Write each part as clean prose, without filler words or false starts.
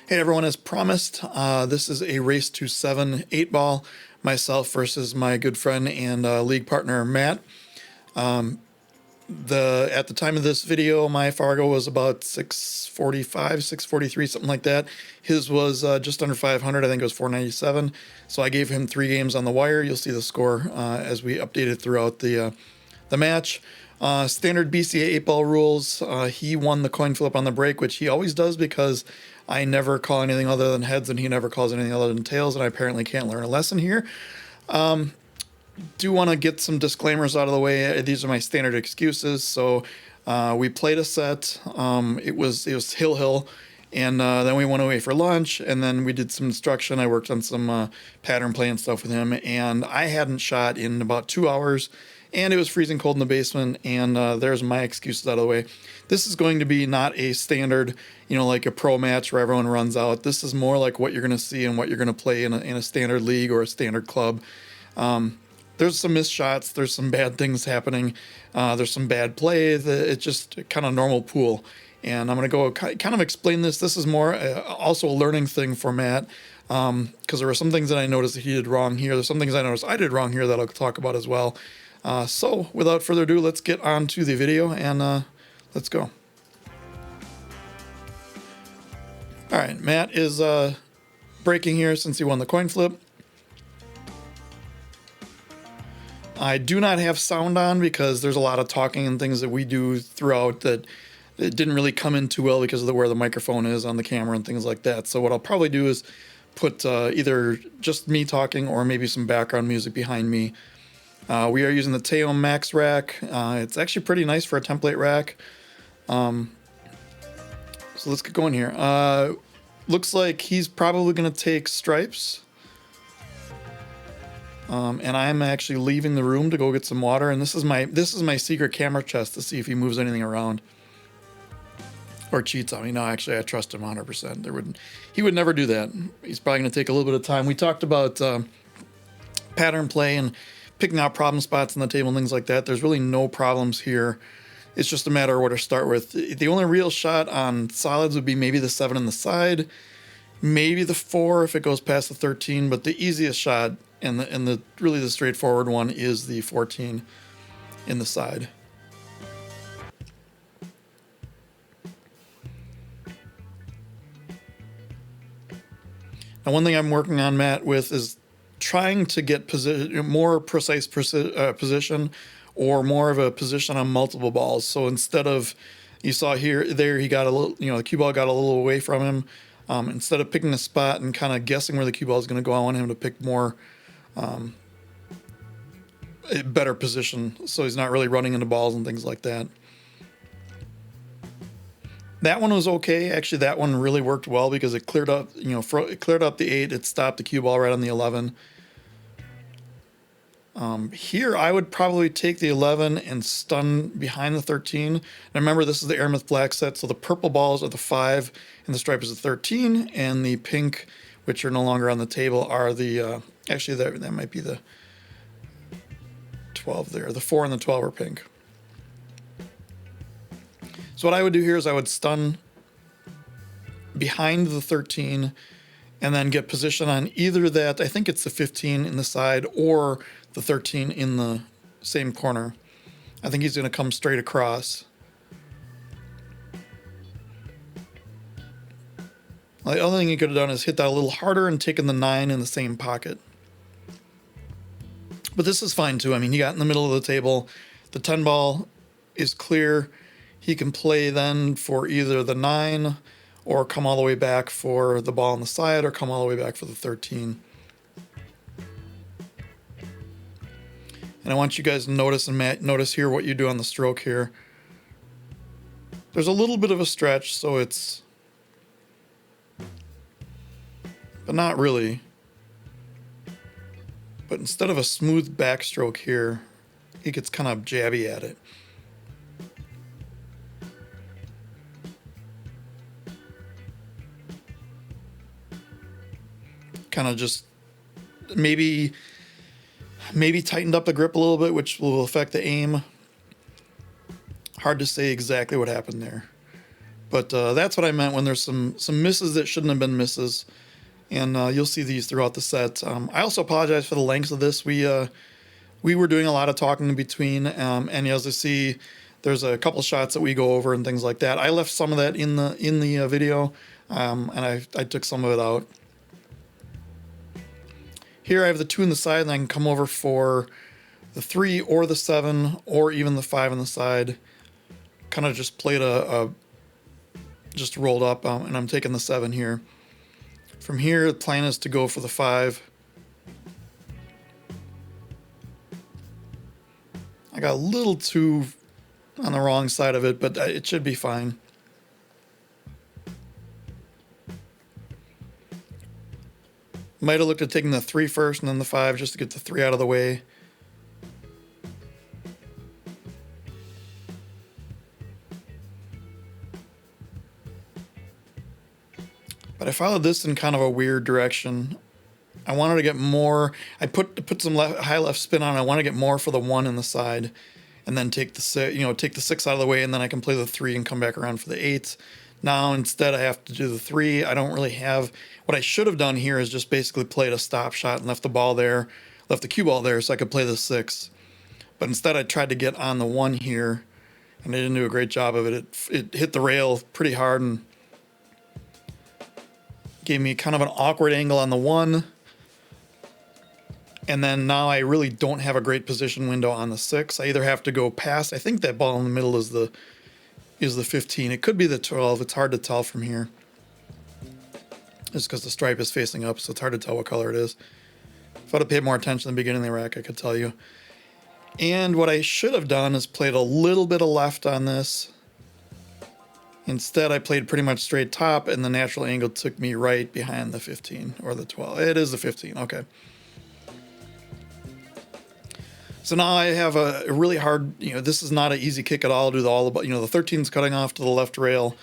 Hey everyone, as promised, this is a race to 7 8-ball, myself versus my good friend and league partner Matt. At the time of this video, my Fargo was about 645, 643, something like that. His was just under 500, I think it was 497. So I gave him 3 games on the wire. You'll see the score as we updated throughout the match. Standard BCA 8-ball rules. He won the coin flip on the break, which he always does because I never call anything other than heads and he never calls anything other than tails, and I apparently can't learn a lesson here. Do want to get some disclaimers out of the way. These are my standard excuses. So we played a set. It was Hill, and then we went away for lunch, and then we did some instruction. I worked on some pattern play and stuff with him, and I hadn't shot in about 2 hours. And it was freezing cold in the basement, and there's my excuses out of the way. This is going to be not a standard, like a pro match where everyone runs out. This is more like what you're going to see and what you're going to play in a standard league or a standard club. There's some missed shots. There's some bad things happening. There's some bad play. It's just kind of normal pool. And I'm going to go kind of explain this. This is more also a learning thing for Matt, because there were some things that I noticed that he did wrong here. There's some things I noticed I did wrong here that I'll talk about as well. So without further ado, let's get on to the video and let's go. All right, Matt is breaking here since he won the coin flip. I do not have sound on because there's a lot of talking and things that we do throughout that it didn't really come in too well because of where the microphone is on the camera and things like that. So what I'll probably do is put either just me talking or maybe some background music behind me. We are using the Teom Max rack. It's actually pretty nice for a template rack. So let's get going here. Looks like he's probably going to take stripes. And I'm actually leaving the room to go get some water. And this is my secret camera chest to see if he moves anything around or cheats on me. No, actually, I trust him 100%. He would never do that. He's probably going to take a little bit of time. We talked about pattern play and picking out problem spots on the table and things like that. There's really no problems here. It's just a matter of where to start with. The only real shot on solids would be maybe the 7 in the side, maybe the 4 if it goes past the 13, but the easiest shot and the really the straightforward one is the 14 in the side. Now, one thing I'm working on, Matt, with is trying to get more precise position or more of a position on multiple balls. So instead of, you saw there he got a little, the cue ball got a little away from him. Instead of picking a spot and kind of guessing where the cue ball is going to go, I want him to pick more a better position so he's not really running into balls and things like that. That one was okay. Actually, that one really worked well because it cleared up, it cleared up the 8. It stopped the cue ball right on the 11. Here, I would probably take the 11 and stun behind the 13. Now remember, this is the Aramith Black set, so the purple balls are the 5, and the stripe is the 13, and the pink, which are no longer on the table, are the, actually, that might be the 12 there. The 4 and the 12 are pink. So what I would do here is I would stun behind the 13 and then get position on either that, I think it's the 15 in the side, or the 13 in the same corner. I think he's going to come straight across. The other thing he could have done is hit that a little harder and taken the 9 in the same pocket. But this is fine too. I mean, he got in the middle of the table. The 10 ball is clear. He can play then for either the 9 or come all the way back for the ball on the side or come all the way back for the 13. And I want you guys to notice, and Matt, notice here what you do on the stroke here. There's a little bit of a stretch, so it's, but not really. But instead of a smooth backstroke here, he gets kind of jabby at it. Kind of just maybe tightened up the grip a little bit, which will affect the aim. Hard to say exactly what happened there. But that's what I meant when there's some misses that shouldn't have been misses. And you'll see these throughout the set. I also apologize for the length of this. We were doing a lot of talking in between, and as you see, there's a couple shots that we go over and things like that. I left some of that in the video, and I took some of it out. Here I have the 2 on the side, and I can come over for the 3 or the 7 or even the 5 on the side. Kind of just played just rolled up, and I'm taking the 7 here. From here, the plan is to go for the 5. I got a little too on the wrong side of it, but it should be fine. Might have looked at taking the 3 first and then the 5 just to get the 3 out of the way. But I followed this in kind of a weird direction. I wanted to get more. I put some high left spin on. I want to get more for the 1 in the side, and then take the 6, take the 6 out of the way, and then I can play the 3 and come back around for the 8. Now instead I have to do the 3. I don't really have. What I should have done here is just basically played a stop shot and left the ball there, left the cue ball there, so I could play the 6. But instead I tried to get on the 1 here, and I didn't do a great job of it. It hit the rail pretty hard and gave me kind of an awkward angle on the 1. And then now I really don't have a great position window on the 6. I either have to go past. I think that ball in the middle is the 15. It could be the 12. It's hard to tell from here. Just because the stripe is facing up, so it's hard to tell what color it is. If I'd have paid more attention in the beginning of the rack, I could tell you. And what I should have done is played a little bit of left on this. Instead, I played pretty much straight top, and the natural angle took me right behind the 15 or the 12. It is the 15. Okay. So now I have a really hard, this is not an easy kick at all. Do the 13's cutting off to the left rail,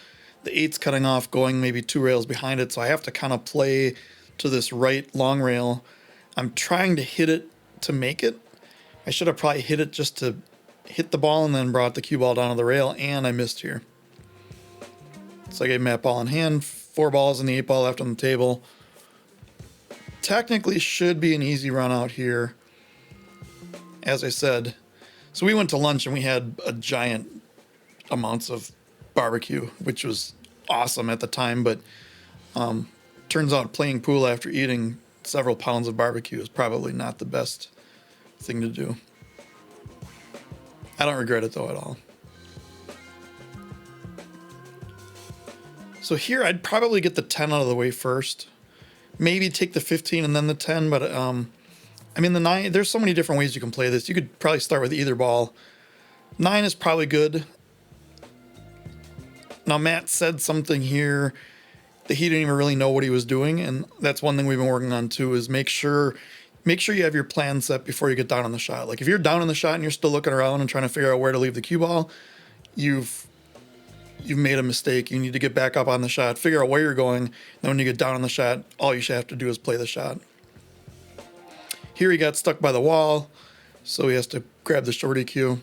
the 8's cutting off, going maybe 2 rails behind it. So I have to kind of play to this right long rail. I'm trying to hit it to make it. I should have probably hit it just to hit the ball and then brought the cue ball down to the rail, and I missed here. So I gave Matt ball in hand, 4 balls and the 8 ball left on the table. Technically should be an easy run out here. As I said, so we went to lunch and we had a giant amounts of barbecue, which was awesome at the time, but turns out playing pool after eating several pounds of barbecue is probably not the best thing to do. I don't regret it though at all. So here I'd probably get the 10 out of the way first, maybe take the 15 and then the 10, but I mean, the 9, there's so many different ways you can play this. You could probably start with either ball. 9 is probably good. Now, Matt said something here that he didn't even really know what he was doing, and that's one thing we've been working on too, is make sure you have your plan set before you get down on the shot. Like if you're down on the shot and you're still looking around and trying to figure out where to leave the cue ball, you've made a mistake. You need to get back up on the shot, figure out where you're going. Then when you get down on the shot, all you should have to do is play the shot. Here he got stuck by the wall, so he has to grab the shorty cue.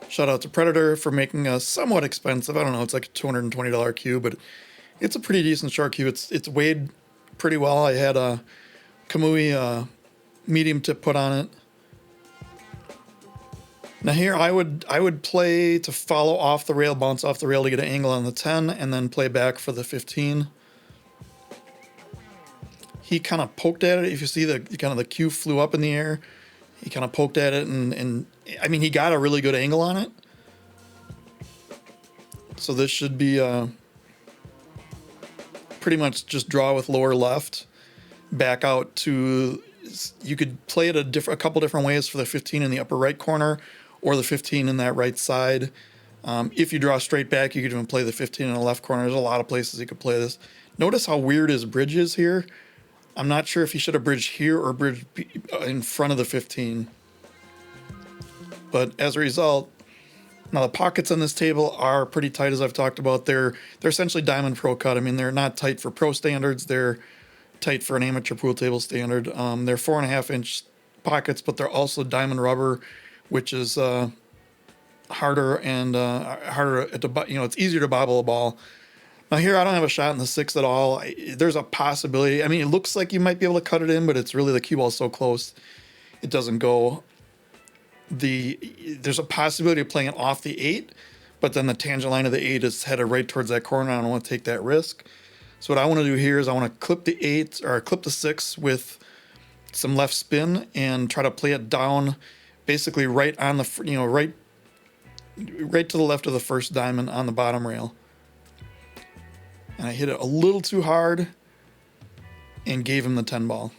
Shout out to Predator for making a somewhat expensive, I don't know, it's like a $220 cue, but it's a pretty decent short cue. It's weighed pretty well. I had a Kamui medium tip put on it. Now here I would play to follow off the rail, bounce off the rail to get an angle on the 10, and then play back for the 15. He kind of poked at it. If you see the cue flew up in the air, he kind of poked at it, and I mean, he got a really good angle on it. So this should be pretty much just draw with lower left, back out to. You could play it a couple different ways for the 15 in the upper right corner, or the 15 in that right side. If you draw straight back, you could even play the 15 in the left corner. There's a lot of places you could play this. Notice how weird his bridge is here. I'm not sure if he should have bridged here or bridged in front of the 15. But as a result, now the pockets on this table are pretty tight, as I've talked about. They're essentially Diamond Pro cut. I mean, they're not tight for pro standards. They're tight for an amateur pool table standard. They're 4.5-inch pockets, but they're also diamond rubber, which is harder and harder to, it's easier to bobble a ball. Now here, I don't have a shot in the 6 at all. There's a possibility. I mean, it looks like you might be able to cut it in, but it's really the cue ball so close, it doesn't go. There's a possibility of playing it off the 8, but then the tangent line of the 8 is headed right towards that corner. I don't want to take that risk. So what I want to do here is I want to clip the 8 or clip the 6 with some left spin and try to play it down, basically right on the right to the left of the first diamond on the bottom rail. And I hit it a little too hard and gave him the 10 ball.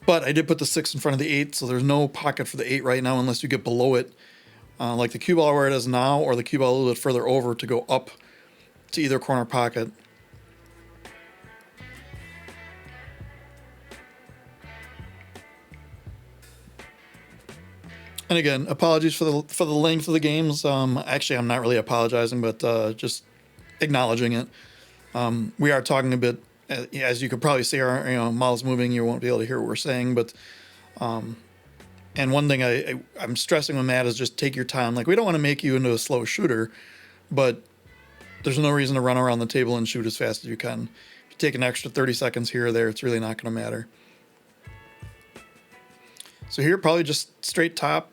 But I did put the 6 in front of the 8, so there's no pocket for the 8 right now unless you get below it, like the cue ball where it is now, or the cue ball a little bit further over to go up to either corner pocket. And again, apologies for the length of the games. Actually, I'm not really apologizing, but just acknowledging it. We are talking a bit, as you could probably see our mouths moving. You won't be able to hear what we're saying, but and one thing I'm stressing with Matt is just take your time. Like, we don't want to make you into a slow shooter, but there's no reason to run around the table and shoot as fast as you can. If you take an extra 30 seconds here or there, it's really not going to matter. So here, probably just straight top,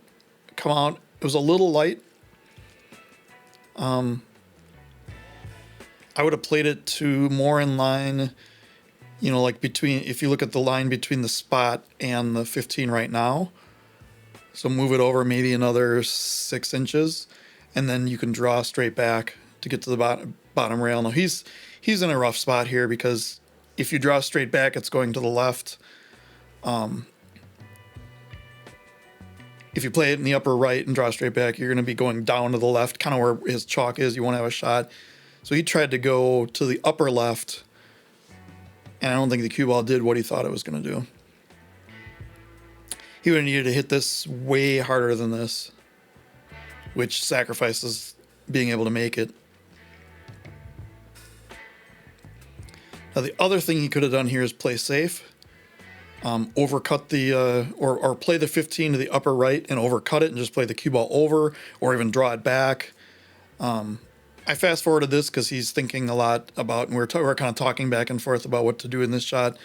come out. It was a little light. I would have played it to more in line, like if you look at the line between the spot and the 15 right now. So move it over maybe another 6 inches, and then you can draw straight back to get to the bottom rail. Now he's in a rough spot here because if you draw straight back, it's going to the left. If you play it in the upper right and draw straight back, you're going to be going down to the left, kind of where his chalk is. You won't have a shot. So he tried to go to the upper left, and I don't think the cue ball did what he thought it was going to do. He would have needed to hit this way harder than this, which sacrifices being able to make it. Now, the other thing he could have done here is play safe. Overcut or play the 15 to the upper right and overcut it and just play the cue ball over, or even draw it back. I fast forwarded this because he's thinking a lot about, and we're kind of talking back and forth about what to do in this shot.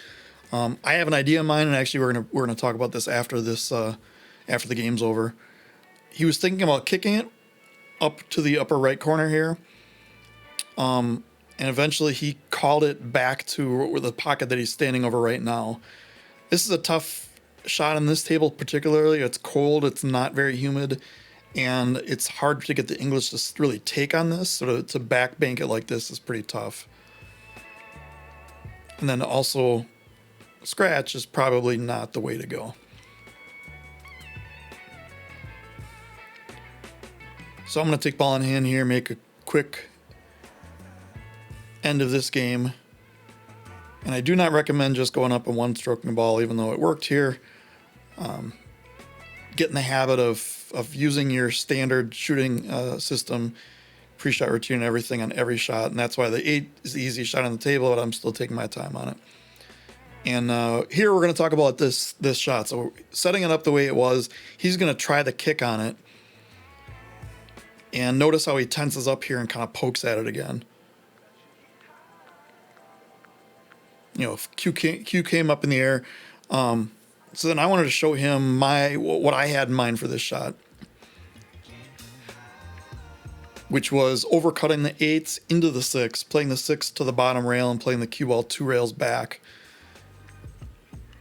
I have an idea in mind, and actually we're gonna talk about this after the game's over. He was thinking about kicking it up to the upper right corner here, and eventually he called it back to the pocket that he's standing over right now. This is a tough shot on this table particularly. It's cold, it's not very humid, and it's hard to get the English to really take on this. So to back bank it like this is pretty tough. And then also scratch is probably not the way to go. So I'm going to take ball in hand here, make a quick end of this game. And I do not recommend just going up and one-stroking the ball, even though it worked here. Get in the habit of using your standard shooting system, pre-shot routine and everything on every shot. And that's why the 8 is the easiest shot on the table, but I'm still taking my time on it. And here we're going to talk about this shot. So setting it up the way it was, he's going to try the kick on it. And notice how he tenses up here and kind of pokes at it again. If Q came up in the air. So then I wanted to show him what I had in mind for this shot, which was overcutting the 8s into the 6, playing the 6 to the bottom rail and playing the cue ball 2 rails back.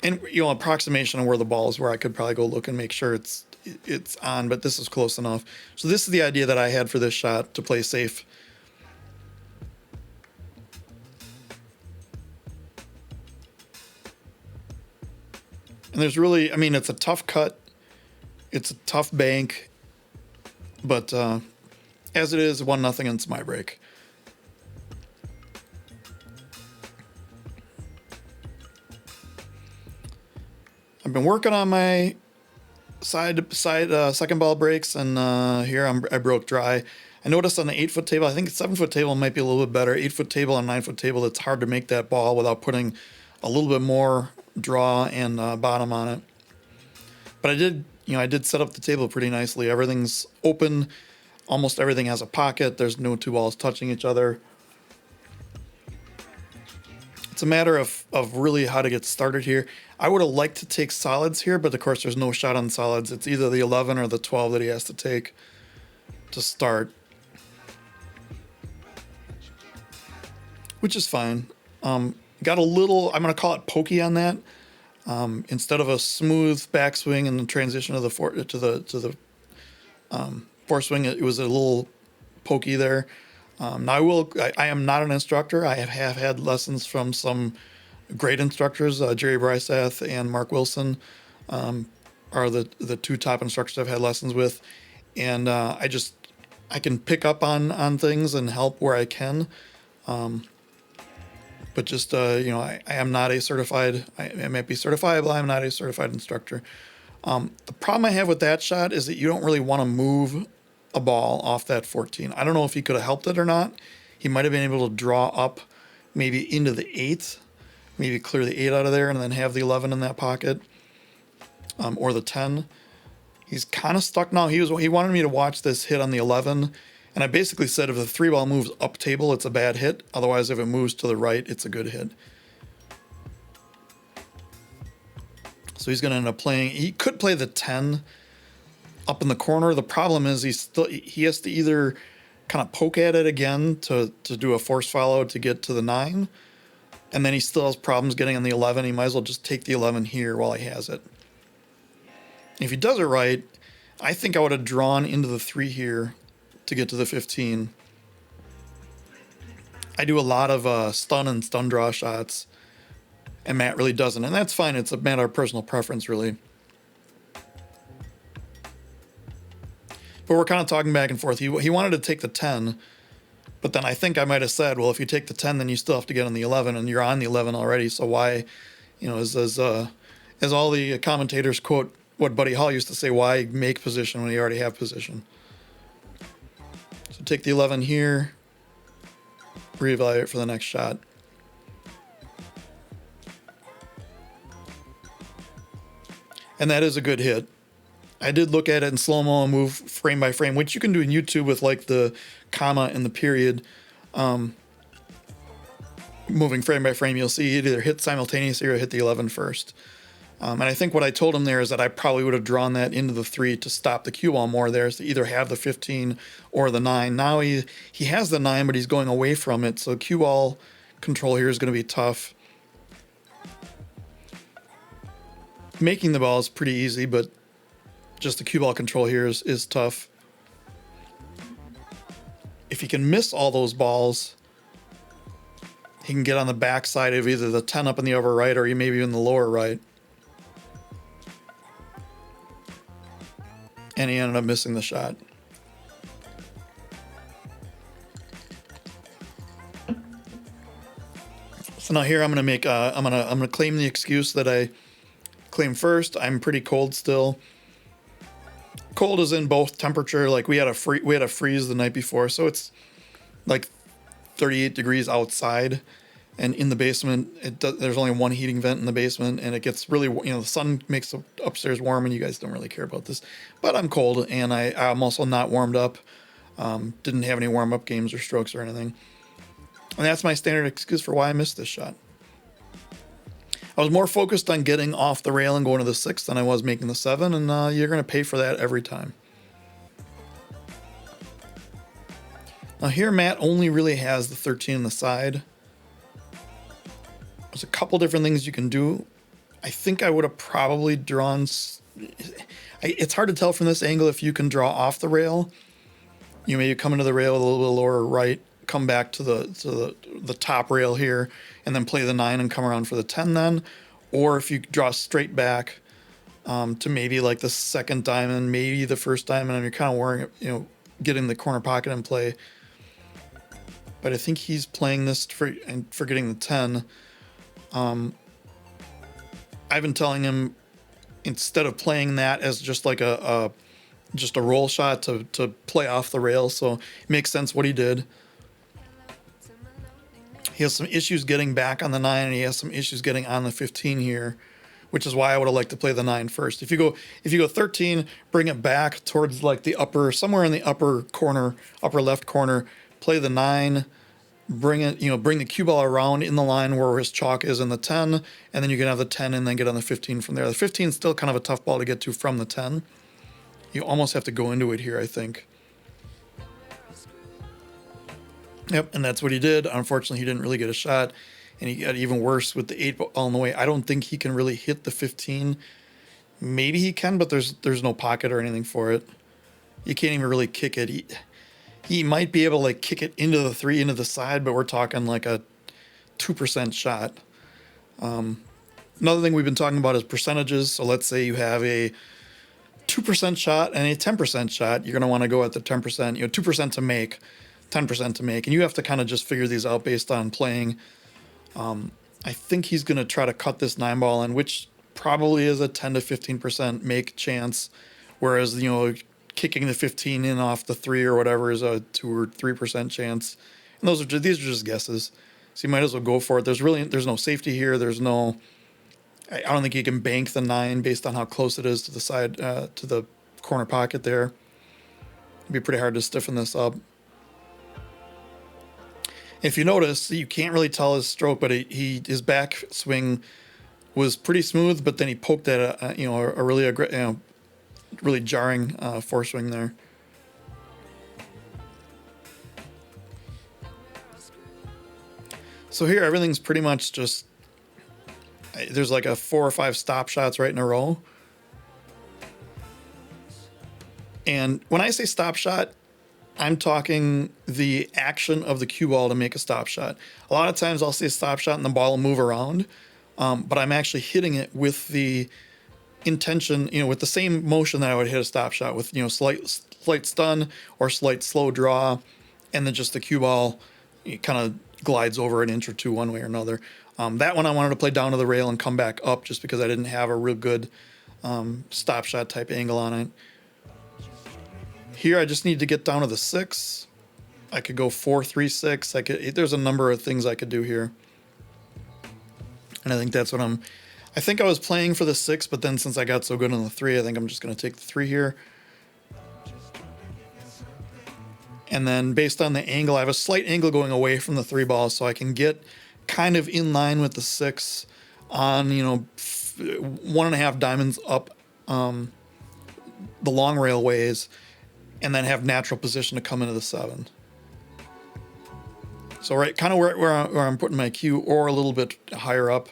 And approximation of where the ball is, where I could probably go look and make sure it's on, but this is close enough. So this is the idea that I had for this shot, to play safe. And there's really, it's a tough cut. It's a tough bank. But as it is, 1-0, and it's my break. I've been working on my side second ball breaks, and here I broke dry. I noticed on the 8-foot table, I think 7-foot table might be a little bit better. 8-foot table and 9-foot table, it's hard to make that ball without putting a little bit more draw and bottom on it. But I did, I did set up the table pretty nicely. Everything's open. Almost everything has a pocket. There's no two balls touching each other. It's a matter of really how to get started here. I would have liked to take solids here, but of course there's no shot on solids. It's either the 11 or the 12 that he has to take to start, which is fine. Got a little, I'm going to call it pokey on that. Instead of a smooth backswing and the transition of the force swing, it was a little pokey there. Now I am not an instructor. I have had lessons from some great instructors. Jerry Brysath and Mark Wilson are the two top instructors I've had lessons with, and I can pick up on things and help where I can. But just I am not a certified. I might be certifiable. I'm not a certified instructor. The problem I have with that shot is that you don't really want to move a ball off that 14. I don't know if he could have helped it or not. He might have been able to draw up maybe into the 8, maybe clear the 8 out of there and then have the 11 in that pocket, or the 10. He's kind of stuck now. He wanted me to watch this hit on the 11, and I basically said if the 3 ball moves up table, it's a bad hit. Otherwise, if it moves to the right, it's a good hit. So he's going to end up playing. He could play the 10 up in the corner. The problem is he has to either kind of poke at it again to do a force follow to get to the 9, and then he still has problems getting on the 11. He might as well just take the 11 here while he has it. If he does it right, I think I would have drawn into the 3 here to get to the 15. I do a lot of stun and stun draw shots, and Matt really doesn't, and that's fine. It's a matter of personal preference, really. But we're kind of talking back and forth. He wanted to take the 10, but then I think I might have said, well, if you take the 10, then you still have to get on the 11, and you're on the 11 already. So why, as all the commentators quote what Buddy Hall used to say, why make position when you already have position? So take the 11 here, reevaluate for the next shot. And that is a good hit. I did look at it in slow-mo and move frame by frame, which you can do in YouTube with like the comma and the period. Moving frame by frame, you'll see it either hit simultaneously or hit the 11 first. And I think what I told him there is that I probably would have drawn that into the 3 to stop the cue ball more there, is to either have the 15 or the 9. Now he has the 9, but he's going away from it, so cue ball control here is going to be tough. Making the ball is pretty easy, but just the cue ball control here is tough. If he can miss all those balls, he can get on the backside of either the 10 up in the upper right or maybe in the lower right. And he ended up missing the shot. So now here I'm gonna make I'm gonna claim the excuse that I claimed first. I'm pretty cold still. Cold is in both temperature. Like we had a freeze the night before, so it's like 38 degrees outside, and in the basement there's only one heating vent in the basement, and it gets really, the sun makes the upstairs warm, and you guys don't really care about this, but I'm cold, and I'm also not warmed up. Didn't have any warm up games or strokes or anything, and that's my standard excuse for why I missed this shot. I was more focused on getting off the rail and going to the 6 than I was making the 7, and you're going to pay for that every time. Now here Matt only really has the 13 on the side. There's a couple different things you can do. I think I would have probably drawn... It's hard to tell from this angle if you can draw off the rail. You maybe come into the rail a little bit lower right, come back to the top rail here, and then play the 9 and come around for the 10 then. Or if you draw straight back to maybe like the second diamond, maybe the first diamond, and you're kind of worrying, getting the corner pocket in play. But I think he's playing this and forgetting the 10. I've been telling him, instead of playing that as just like just a roll shot, to play off the rail. So it makes sense what he did. He has some issues getting back on the 9, and he has some issues getting on the 15 here which is why I would have liked to play the 9 first. If you go 13, bring it back towards like the upper, somewhere in the upper corner, upper left corner, play the 9, bring it, bring the cue ball around in the line where his chalk is in the 10, and then you can have the 10 and then get on the 15 from there. The 15 is still kind of a tough ball to get to from the 10. You almost have to go into it here, I think. Yep, and that's what he did. Unfortunately, he didn't really get a shot, and he got even worse with the 8 ball on the way. I don't think he can really hit the 15. Maybe he can, but there's no pocket or anything for it. You can't even really kick it. He might be able to like kick it into the 3, into the side, but we're talking like a 2% shot. Another thing we've been talking about is percentages. So let's say you have a 2% shot and a 10% shot. You're going to want to go at the 10%, 2% to make, 10% to make. And you have to kind of just figure these out based on playing. I think he's going to try to cut this 9 ball in, which probably is a 10 to 15% make chance. Whereas, kicking the 15 in off the 3 or whatever is a 2 or 3% chance. And these are just guesses. So you might as well go for it. There's no safety here. I don't think you can bank the 9 based on how close it is to the side, to the corner pocket there. It'd be pretty hard to stiffen this up. If you notice, you can't really tell his stroke, but his back swing was pretty smooth, but then he poked at a really jarring foreswing there. So here everything's pretty much just, there's like a 4 or 5 stop shots right in a row. And when I say stop shot, I'm talking the action of the cue ball to make a stop shot. A lot of times I'll say stop shot and the ball will move around, but I'm actually hitting it with the intention, with the same motion that I would hit a stop shot with, slight stun or slight slow draw, and then just the cue ball kind of glides over an inch or 2 one way or another. That one I wanted to play down to the rail and come back up just because I didn't have a real good stop shot type angle on it. Here I just need to get down to the 6. I could go 4-3-6. There's a number of things I could do here. And I think that's what I think I was playing for the 6, but then since I got so good on the 3, I think I'm just going to take the 3 here. And then based on the angle, I have a slight angle going away from the 3 ball, so I can get kind of in line with the 6 on, 1.5 diamonds up the long railways, and then have natural position to come into the 7. So right, kind of where I'm putting my cue, or a little bit higher up.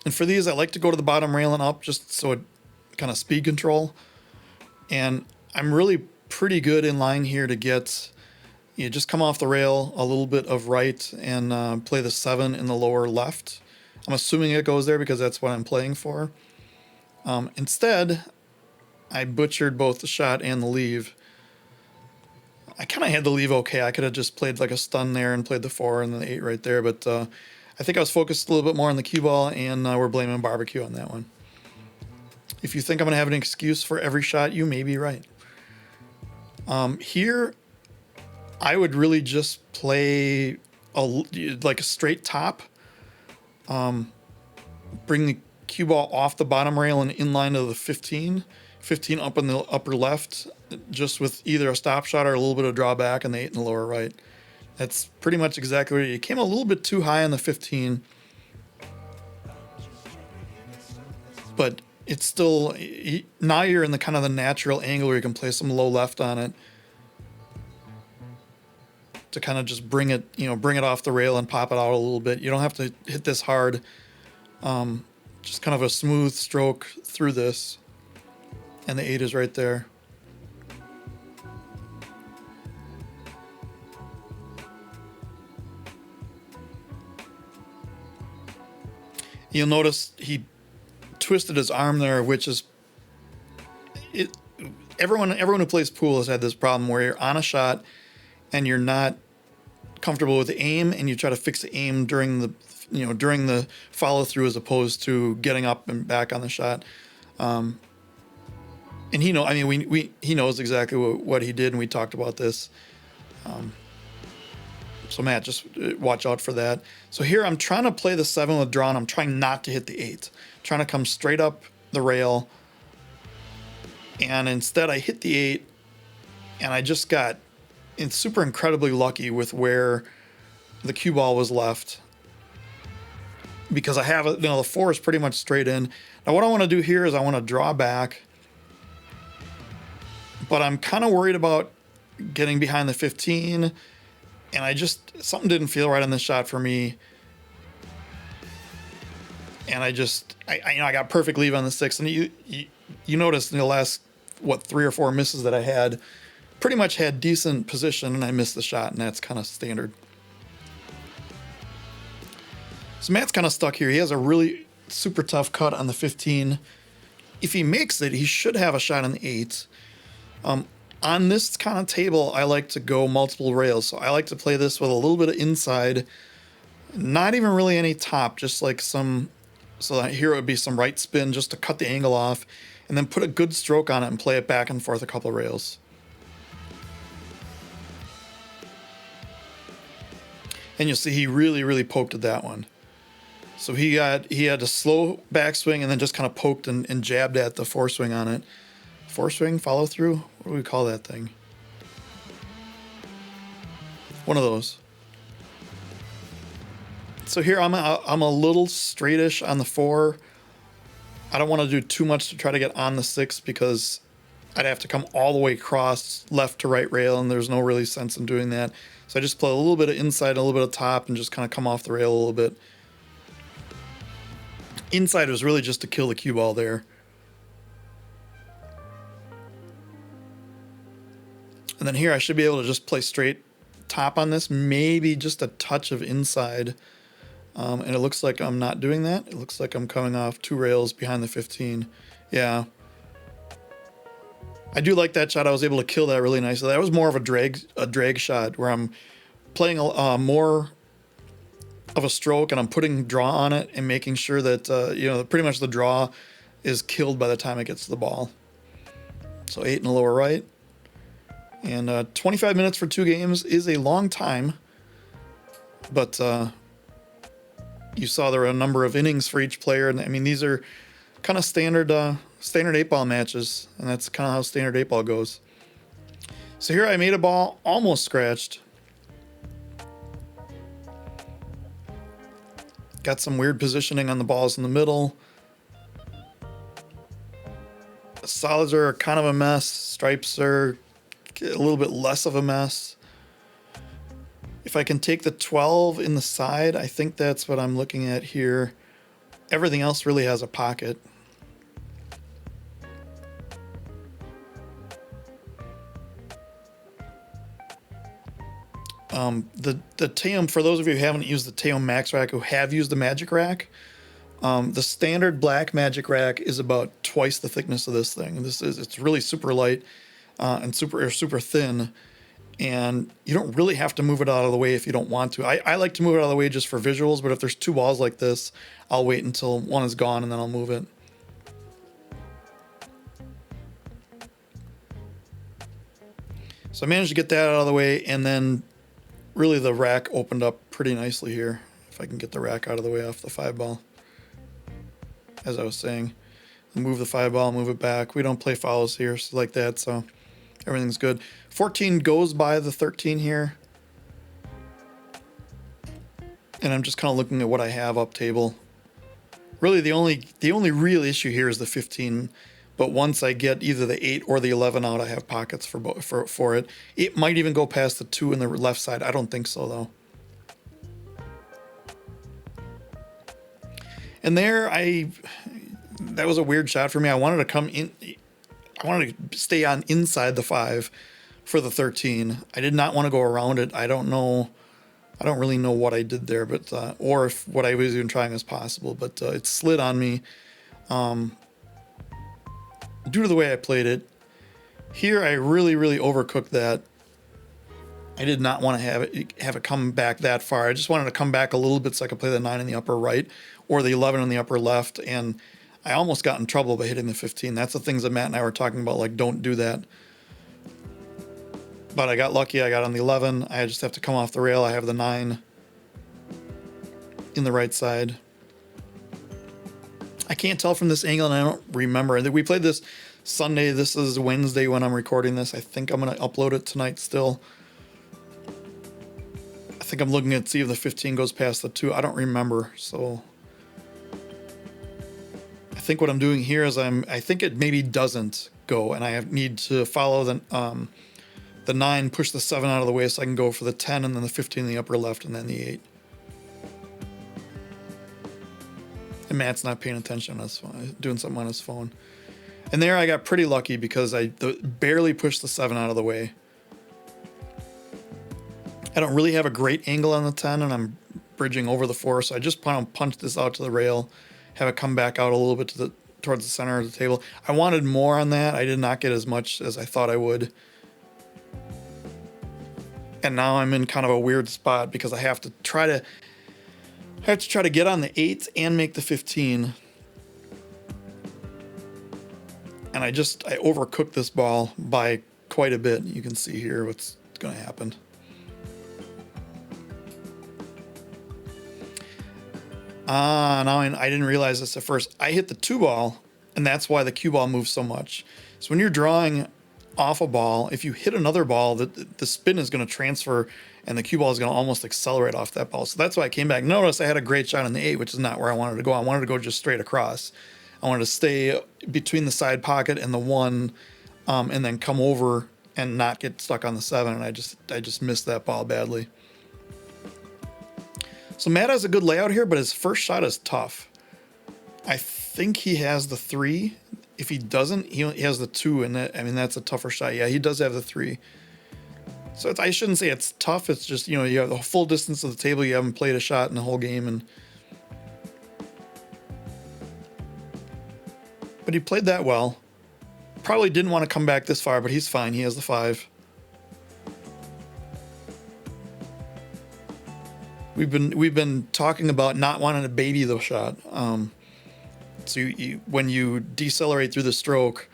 And for these, I like to go to the bottom rail and up, just so it kind of speed control. And I'm really pretty good in line here to get, just come off the rail a little bit of right and play the 7 in the lower left. I'm assuming it goes there because that's what I'm playing for. Instead, I butchered both the shot and the leave. I kind of had the leave okay. I could have just played like a stun there and played the 4 and the 8 right there, but I think I was focused a little bit more on the cue ball, and we're blaming barbecue on that one. If you think I'm going to have an excuse for every shot, you may be right. Here, I would really just play like a straight top. Bring the cue ball off the bottom rail and in line to the 15 up in the upper left, just with either a stop shot or a little bit of drawback, and the 8 in the lower right. That's pretty much exactly what it came a little bit too high on the 15, but it's still, now you're in the kind of the natural angle where you can play some low left on it to kind of just bring it off the rail and pop it out a little bit. You don't have to hit this hard. Just kind of a smooth stroke through this, and the 8 is right there. You'll notice he twisted his arm there, which is it. Everyone who plays pool has had this problem where you're on a shot and you're not comfortable with the aim, and you try to fix the aim during the follow through as opposed to getting up and back on the shot. And he knows exactly what he did, and we talked about this. So Matt, just watch out for that. So here I'm trying to play the 7 with draw, and I'm trying not to hit the 8. I'm trying to come straight up the rail, and instead I hit the 8, and I just got super incredibly lucky with where the cue ball was left, because I have it, the 4 is pretty much straight in. Now what I want to do here is I want to draw back, but I'm kind of worried about getting behind the 15, and something didn't feel right on this shot for me. And I got perfect leave on the 6, and you noticed in the last 3 or 4 misses that I had, pretty much had decent position, and I missed the shot, and that's kind of standard. So Matt's kind of stuck here. He has a really super tough cut on the 15. If he makes it, he should have a shot on the 8. On this kind of table, I like to go multiple rails. So I like to play this with a little bit of inside, not even really any top, just like some, so that here it would be some right spin just to cut the angle off, and then put a good stroke on it and play it back and forth a couple of rails. And you'll see he really, really poked at that one. So he had a slow backswing and then just kind of poked and jabbed at the foreswing on it. Foreswing, follow through? What do we call that thing? One of those. So here I'm a little straightish on the 4. I don't want to do too much to try to get on the 6, because I'd have to come all the way across left to right rail, and there's no really sense in doing that. So I just play a little bit of inside, a little bit of top, and just kind of come off the rail a little bit. Inside was really just to kill the cue ball there. And then here I should be able to just play straight top on this, maybe just a touch of inside. And it looks like I'm not doing that. It looks like I'm coming off 2 rails behind the 15. Yeah. I do like that shot. I was able to kill that really nicely. That was more of a drag shot where I'm playing more of a stroke, and I'm putting draw on it and making sure that, pretty much the draw is killed by the time it gets to the ball. So 8 in the lower right. And 25 minutes for 2 games is a long time, but you saw there were a number of innings for each player, and I mean, these are kind of standard 8-ball matches, and that's kind of how standard 8-ball goes. So here I made a ball almost scratched. Got some weird positioning on the balls in the middle. The solids are kind of a mess. Stripes are a little bit less of a mess. If I can take the 12 in the side, I think that's what I'm looking at here. Everything else really has a pocket. The Teum, for those of you who haven't used the Teum Max Rack, who have used the Magic Rack, the standard black Magic Rack is about twice the thickness of this thing. It's really super light and super thin, and you don't really have to move it out of the way if you don't want to. I like to move it out of the way just for visuals, but if there's 2 balls like this, I'll wait until one is gone and then I'll move it. So I managed to get that out of the way, and then really the rack opened up pretty nicely here. If I can get the rack out of the way off the 5-ball. As I was saying, move the 5-ball, move it back. We don't play fouls here like that, so everything's good. 14 goes by the 13 here. And I'm just kind of looking at what I have up table. Really the only real issue here is the 15. But once I get either the 8 or the 11 out, I have pockets for it. It might even go past the 2 in the left side. I don't think so, though. And there, that was a weird shot for me. I wanted to come in. I wanted to stay on inside the 5 for the 13. I did not want to go around it. I don't know. I don't really know what I did there, but or if what I was even trying was possible. But it slid on me. Due to the way I played it. Here I really overcooked that. I did not want to have it come back that far. I just wanted to come back a little bit so I could play the 9 in the upper right or the 11 in the upper left, and I almost got in trouble by hitting the 15. That's the things that Matt and I were talking about, like, don't do that. But I got lucky. I got on the 11. I just have to come off the rail. I have the 9 in the right side. I can't tell from this angle, and I don't remember. We played this Sunday. This is Wednesday when I'm recording this. I think I'm going to upload it tonight still. I think I'm looking at see if the 15 goes past the 2. I don't remember. So I think what I'm doing here is I think it maybe doesn't go, and I need to follow the 9, push the 7 out of the way so I can go for the 10 and then the 15 in the upper left and then the 8. And Matt's not paying attention on his phone, doing something on his phone. And there I got pretty lucky because I barely pushed the 7 out of the way. I don't really have a great angle on the 10 and I'm bridging over the 4, so I just want to punch this out to the rail, have it come back out a little bit towards the center of the table. I wanted more on that. I did not get as much as I thought I would. And now I'm in kind of a weird spot because I have to try to get on the 8 and make the 15. And I overcooked this ball by quite a bit. You can see here what's going to happen. Now I didn't realize this at first. I hit the 2 ball, and that's why the cue ball moves so much. So when you're drawing off a ball, if you hit another ball, the spin is going to transfer, and the cue ball is going to almost accelerate off that ball. So that's why I came back. Notice I had a great shot on the 8, which is not where I wanted to go. I wanted to go just straight across. I wanted to stay between the side pocket and the 1, and then come over and not get stuck on the 7. And I just missed that ball badly. So Matt has a good layout here, but his first shot is tough. I think he has the 3. If he doesn't, he has the 2, and that's a tougher shot. Yeah, he does have the 3. So I shouldn't say it's tough. It's just, you have the full distance of the table. You haven't played a shot in the whole game, but he played that well. Probably didn't want to come back this far, but he's fine. He has the 5. We've been talking about not wanting to baby the shot. So when you decelerate through the stroke,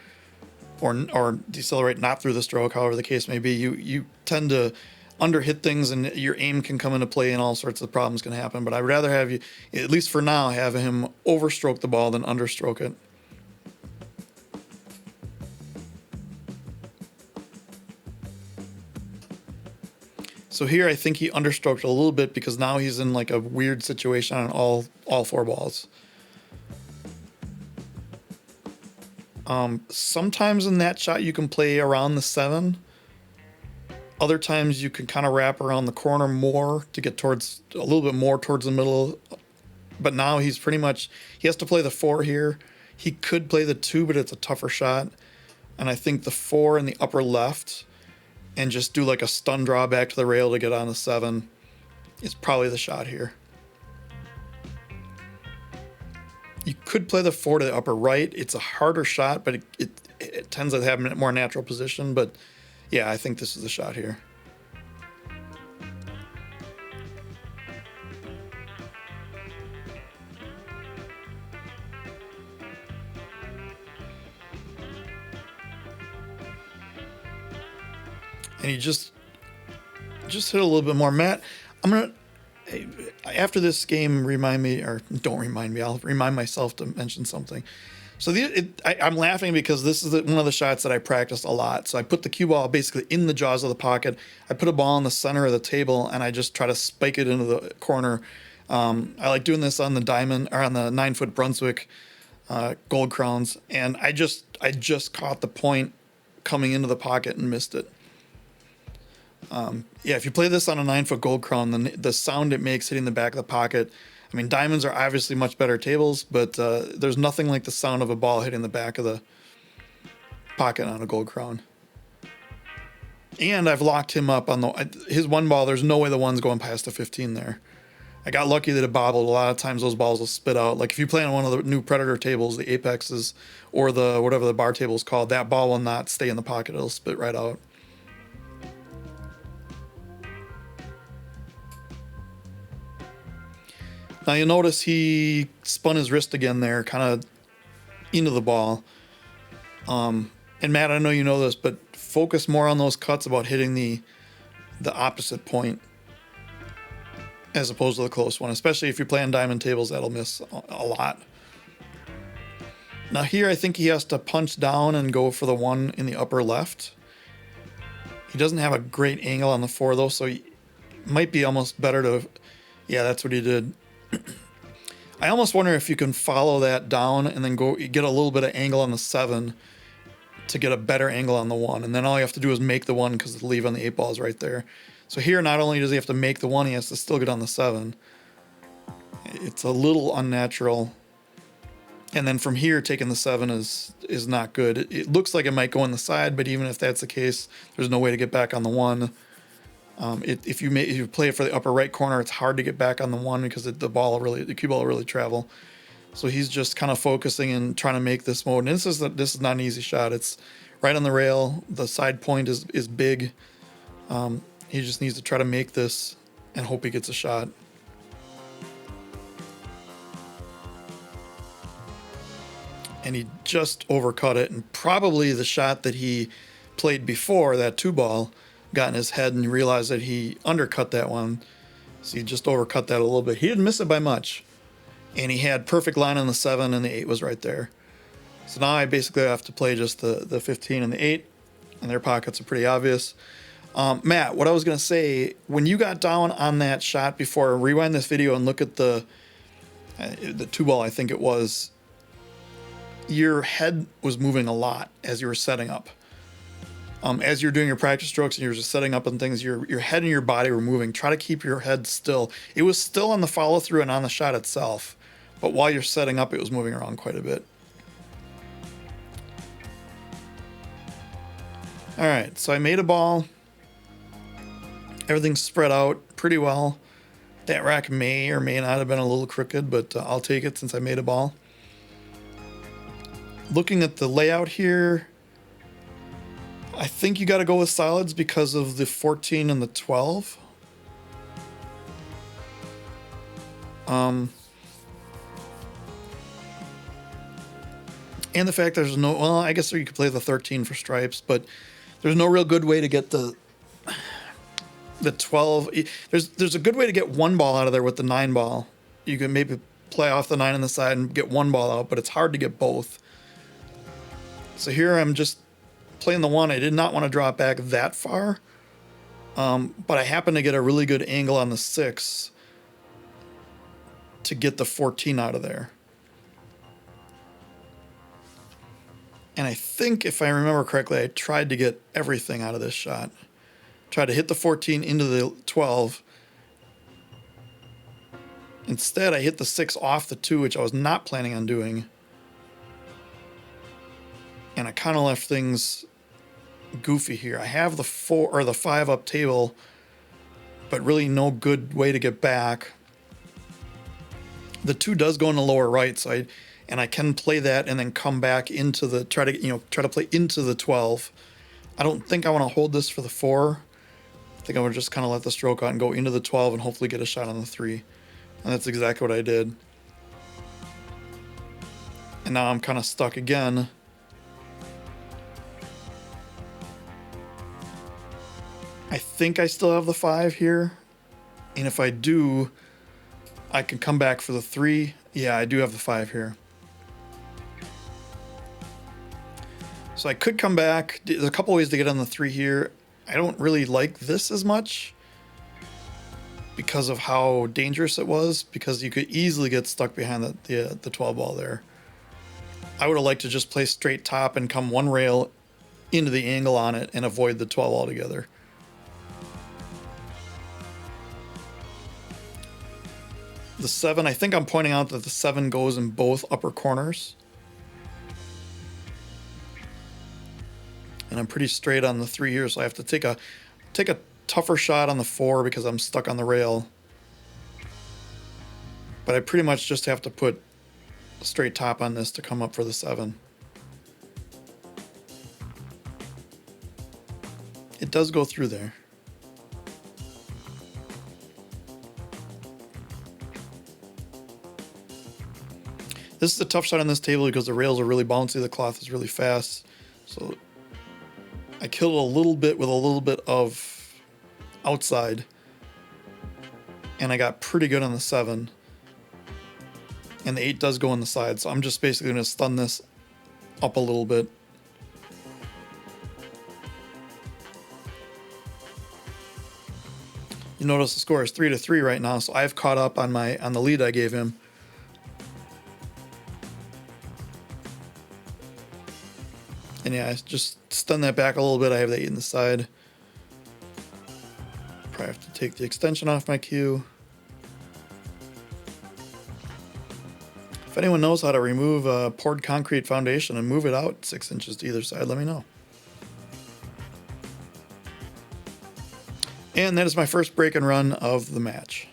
or decelerate not through the stroke, however the case may be, you tend to underhit things, and your aim can come into play, and all sorts of problems can happen. But I'd rather have you, at least for now, have him overstroke the ball than understroke it. So here I think he understroked a little bit because now he's in like a weird situation on all 4 balls. Sometimes in that shot you can play around the 7. Other times you can kind of wrap around the corner more to get towards a little bit more towards the middle. But now he has to play the 4 here. He could play the 2, but it's a tougher shot. And I think the 4 in the upper left and just do like a stun draw back to the rail to get on the 7 is probably the shot here. You could play the 4 to the upper right. It's a harder shot, but it tends to have a more natural position. But yeah, I think this is the shot here. And he just hit a little bit more. Matt, after this game, don't remind me. I'll remind myself to mention something. So I'm laughing because this is one of the shots that I practiced a lot. So I put the cue ball basically in the jaws of the pocket. I put a ball in the center of the table, and I just try to spike it into the corner. I like doing this on the diamond or on the 9-foot Brunswick Gold Crowns, and I just caught the point coming into the pocket and missed it. Yeah, if you play this on a 9-foot Gold Crown, then the sound it makes hitting the back of the pocket. I mean, diamonds are obviously much better tables, but there's nothing like the sound of a ball hitting the back of the pocket on a Gold Crown. And I've locked him up on his 1 ball. There's no way the 1's going past the 15 there. I got lucky that it bobbled. A lot of times those balls will spit out. Like if you play on one of the new Predator tables, the Apexes, or the whatever the bar table is called, that ball will not stay in the pocket. It'll spit right out. Now you'll notice he spun his wrist again there, kind of into the ball. And Matt, I know you know this, but focus more on those cuts about hitting the opposite point as opposed to the close one, especially if you play on diamond tables. That'll miss a lot. Now here I think he has to punch down and go for the 1 in the upper left. He doesn't have a great angle on the 4 though, so it might be almost better to, yeah, that's what he did. I almost wonder if you can follow that down and then go get a little bit of angle on the 7 to get a better angle on the 1, and then all you have to do is make the 1 because the leave on the 8 ball is right there. So here, not only does he have to make the 1, he has to still get on the 7. It's a little unnatural. And then from here, taking the 7 is not good. It looks like it might go on the side, but even if that's the case, there's no way to get back on the 1. If you play it for the upper right corner, it's hard to get back on the 1 because the cue ball will really travel. So he's just kind of focusing and trying to make this mode. And this is not an easy shot. It's right on the rail. The side point is big. He just needs to try to make this and hope he gets a shot. And he just overcut it, and probably the shot that he played before, that 2 ball, got in his head and he realized that he undercut that one. So he just overcut that a little bit. He didn't miss it by much. And he had perfect line on the 7 and the 8 was right there. So now I basically have to play just the 15 and the 8, and their pockets are pretty obvious. Matt, what I was going to say, when you got down on that shot before, rewind this video and look at the 2 ball, I think it was. Your head was moving a lot as you were setting up. As you're doing your practice strokes and you're just setting up and things, your head and your body were moving. Try to keep your head still. It was still on the follow through and on the shot itself, but while you're setting up, it was moving around quite a bit. All right, so I made a ball. Everything's spread out pretty well. That rack may or may not have been a little crooked, but I'll take it since I made a ball. Looking at the layout here, I think you got to go with solids because of the 14 and the 12. And the fact there's no, well, I guess you could play the 13 for stripes, but there's no real good way to get the 12. There's a good way to get 1 ball out of there with the 9 ball. You can maybe play off the 9 on the side and get 1 ball out, but it's hard to get both. So here I'm just playing the 1. I did not want to drop back that far, but I happened to get a really good angle on the 6 to get the 14 out of there. And I think, if I remember correctly, I tried to get everything out of this shot. Tried to hit the 14 into the 12. Instead, I hit the 6 off the 2, which I was not planning on doing. And I kind of left things goofy here. I have the 4 or the 5 up table, but really no good way to get back. The 2 does go in the lower right side, and I can play that and then come back into the try to play into the 12. I don't think I want to hold this for the 4. I think I would just kind of let the stroke out and go into the 12 and hopefully get a shot on the 3. And that's exactly what I did. And now I'm kind of stuck again. I think I still have the 5 here. And if I do, I can come back for the 3. Yeah, I do have the 5 here. So I could come back. There's a couple ways to get on the 3 here. I don't really like this as much because of how dangerous it was, because you could easily get stuck behind the 12 ball there. I would have liked to just play straight top and come 1 rail into the angle on it and avoid the 12 altogether. The 7, I think I'm pointing out that the 7 goes in both upper corners. And I'm pretty straight on the 3 here, so I have to take a tougher shot on the 4 because I'm stuck on the rail. But I pretty much just have to put a straight top on this to come up for the 7. It does go through there. This is a tough shot on this table because the rails are really bouncy, the cloth is really fast. So I killed a little bit with a little bit of outside, and I got pretty good on the 7. And the 8 does go on the side, so I'm just basically going to stun this up a little bit. You notice the score is 3-3 right now, so I've caught up on the lead I gave him. And yeah, I just stun that back a little bit. I have the 8 in the side. Probably have to take the extension off my cue. If anyone knows how to remove a poured concrete foundation and move it out 6 inches to either side, let me know. And that is my first break and run of the match.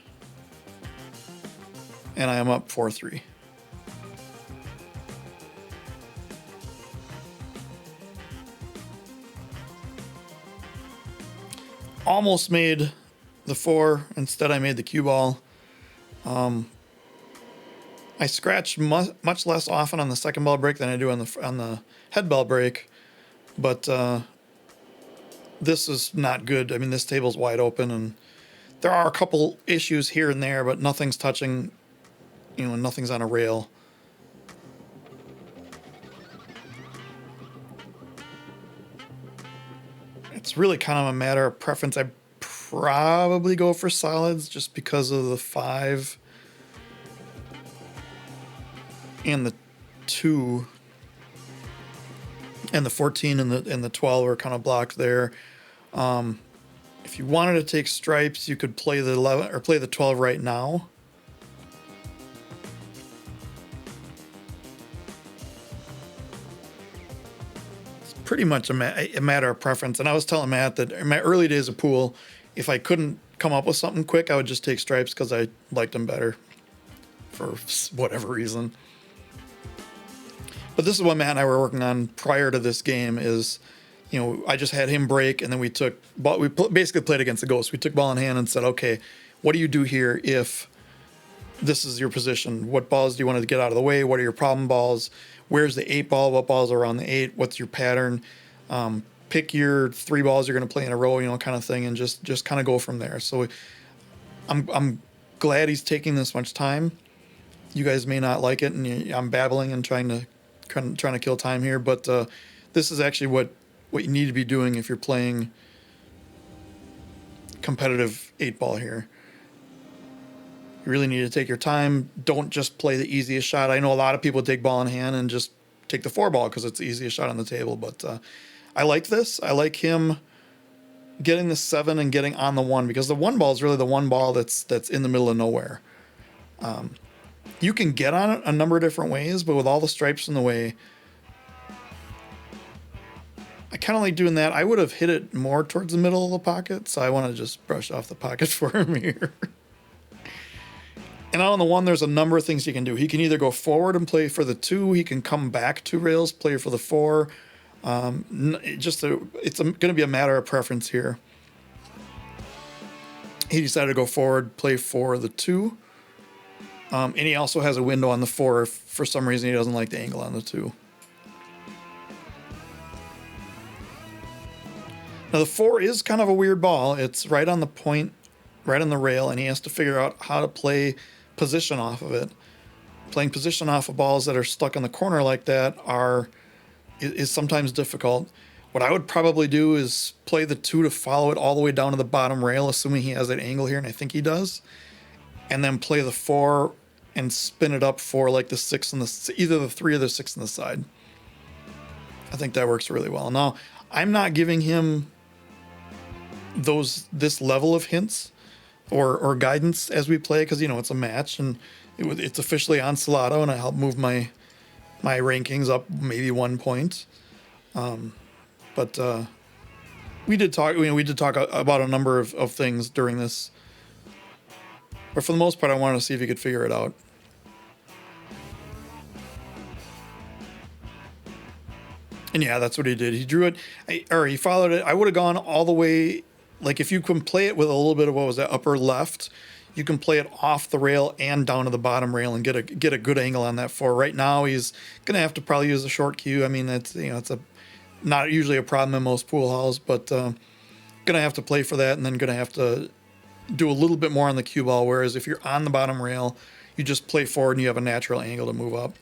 And I am up 4-3. Almost made the 4. Instead, I made the cue ball. I scratch much less often on the second ball break than I do on the head ball break, but this is not good. I mean, this table's wide open, and there are a couple issues here and there, but nothing's touching, nothing's on a rail. It's really kind of a matter of preference. I probably go for solids just because of the 5 and the 2 and the 14 and the 12 are kind of blocked there. If you wanted to take stripes, you could play the 11 or play the 12 right now. It's pretty much a matter of preference. And I was telling Matt that in my early days of pool, if I couldn't come up with something quick, I would just take stripes because I liked them better for whatever reason. But this is what Matt and I were working on prior to this game is, I just had him break, and then we basically played against the ghost. We took ball in hand and said, okay, what do you do here if this is your position? What balls do you want to get out of the way? What are your problem balls? Where's the 8 ball? What balls are around the 8? What's your pattern? Pick your 3 balls you're going to play in a row, kind of thing, and just kind of go from there. So I'm glad he's taking this much time. You guys may not like it, and I'm babbling and trying to kill time here, but this is actually what you need to be doing if you're playing competitive 8-ball here. You really need to take your time. Don't just play the easiest shot. I know a lot of people take ball in hand and just take the 4-ball because it's the easiest shot on the table, but I like this. I like him getting the 7 and getting on the 1 because the 1 ball is really the 1 ball that's in the middle of nowhere. You can get on it a number of different ways, but with all the stripes in the way, I kind of like doing that. I would have hit it more towards the middle of the pocket, so I want to just brush off the pocket for him here. And on the 1, there's a number of things he can do. He can either go forward and play for the 2. He can come back 2 rails, play for the 4. It's going to be a matter of preference here. He decided to go forward, play for the 2. And he also has a window on the 4 if for some reason he doesn't like the angle on the 2. Now the 4 is kind of a weird ball. It's right on the point, right on the rail, and he has to figure out how to play position off of it. Playing position off of balls that are stuck in the corner like that is sometimes difficult. What I would probably do is play the 2 to follow it all the way down to the bottom rail, assuming he has that angle here, and I think he does. And then play the 4 and spin it up for like the 6 and either the 3 or the 6 on the side. I think that works really well. Now, I'm not giving him this level of hints or guidance as we play because it's a match and it's officially on Salado, and I help move my rankings up maybe 1 point. But we did talk about a number of things during this. But for the most part, I wanted to see if he could figure it out. And yeah, that's what he did. He drew it, he followed it. I would have gone all the way. Like if you can play it with a little bit of, what was that, upper left, you can play it off the rail and down to the bottom rail and get a good angle on that 4. Right now, he's going to have to probably use a short cue. I mean, it's Not usually a problem in most pool halls, but gonna have to play for that, and then gonna have to do a little bit more on the cue ball. Whereas if you're on the bottom rail, you just play forward and you have a natural angle to move up.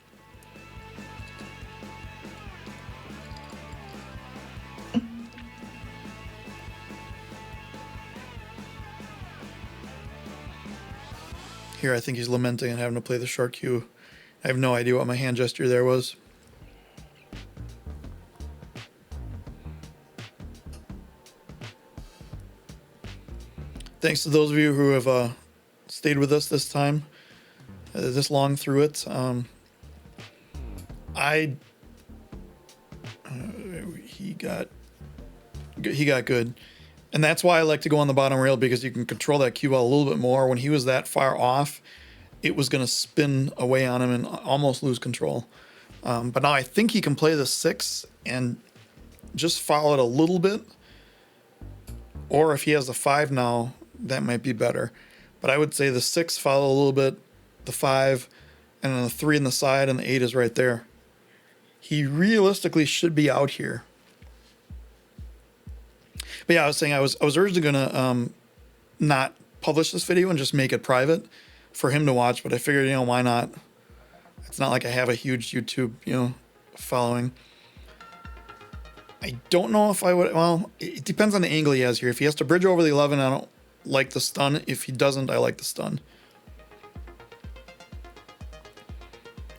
Here, I think he's lamenting and having to play the short cue. I have no idea what my hand gesture there was. Thanks to those of you who have stayed with us this time, this long through it. He got good. And that's why I like to go on the bottom rail, because you can control that cue ball a little bit more. When he was that far off, it was going to spin away on him and almost lose control. But now I think he can play the 6 and just follow it a little bit. Or if he has the 5 now, that might be better. But I would say the 6, follow a little bit, the 5, and then the 3 in the side, and the 8 is right there. He realistically should be out here. But yeah, I was saying I was originally gonna not publish this video and just make it private for him to watch, but I figured, why not? It's not like I have a huge YouTube, following. I don't know if I would. Well, it depends on the angle he has here. If he has to bridge over the 11, I don't like the stun. If he doesn't, I like the stun.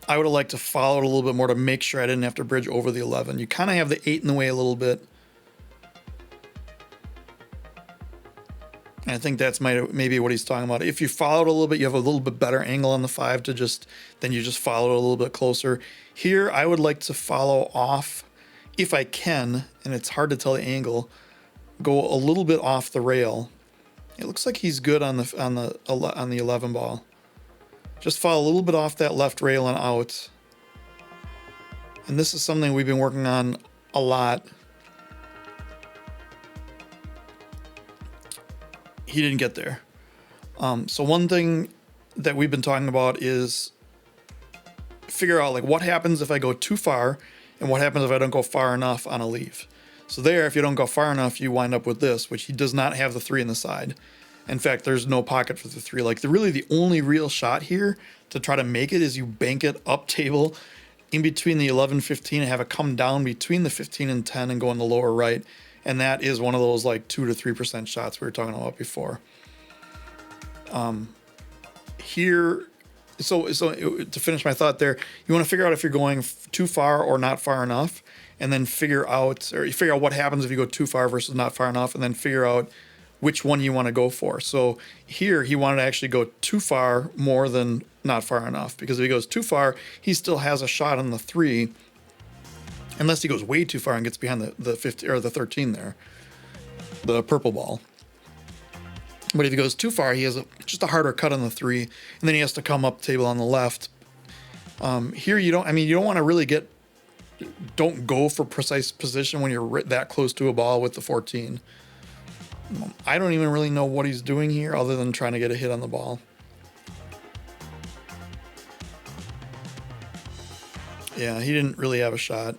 I would have liked to follow it a little bit more to make sure I didn't have to bridge over the 11. You kind of have the 8 in the way a little bit. And I think that's maybe what he's talking about. If you follow it a little bit, you have a little bit better angle on the 5 then you just follow it a little bit closer. Here, I would like to follow off, if I can, and it's hard to tell the angle, go a little bit off the rail. It looks like he's good on the 11 ball. Just follow a little bit off that left rail and out. And this is something we've been working on a lot. He didn't get there. So one thing that we've been talking about is figure out what happens if I go too far and what happens if I don't go far enough on a leave. So there, if you don't go far enough, you wind up with this, which he does not have the 3 in the side. In fact, there's no pocket for the 3. Really the only real shot here to try to make it is you bank it up table in between the 11, 15 and have it come down between the 15 and 10 and go in the lower right. And that is one of those 2 to 3% shots we were talking about before. Here, so to finish my thought there, you want to figure out if you're going too far or not far enough, and then figure out what happens if you go too far versus not far enough, and then figure out which one you want to go for. So here, he wanted to actually go too far more than not far enough, because if he goes too far, he still has a shot on the 3. Unless he goes way too far and gets behind the 50 or the 13 there, the purple ball. But if he goes too far, he has just a harder cut on the 3, and then he has to come up table on the left. Here you don't want to really don't go for precise position when you're that close to a ball with the 14. I don't even really know what he's doing here other than trying to get a hit on the ball. Yeah, he didn't really have a shot.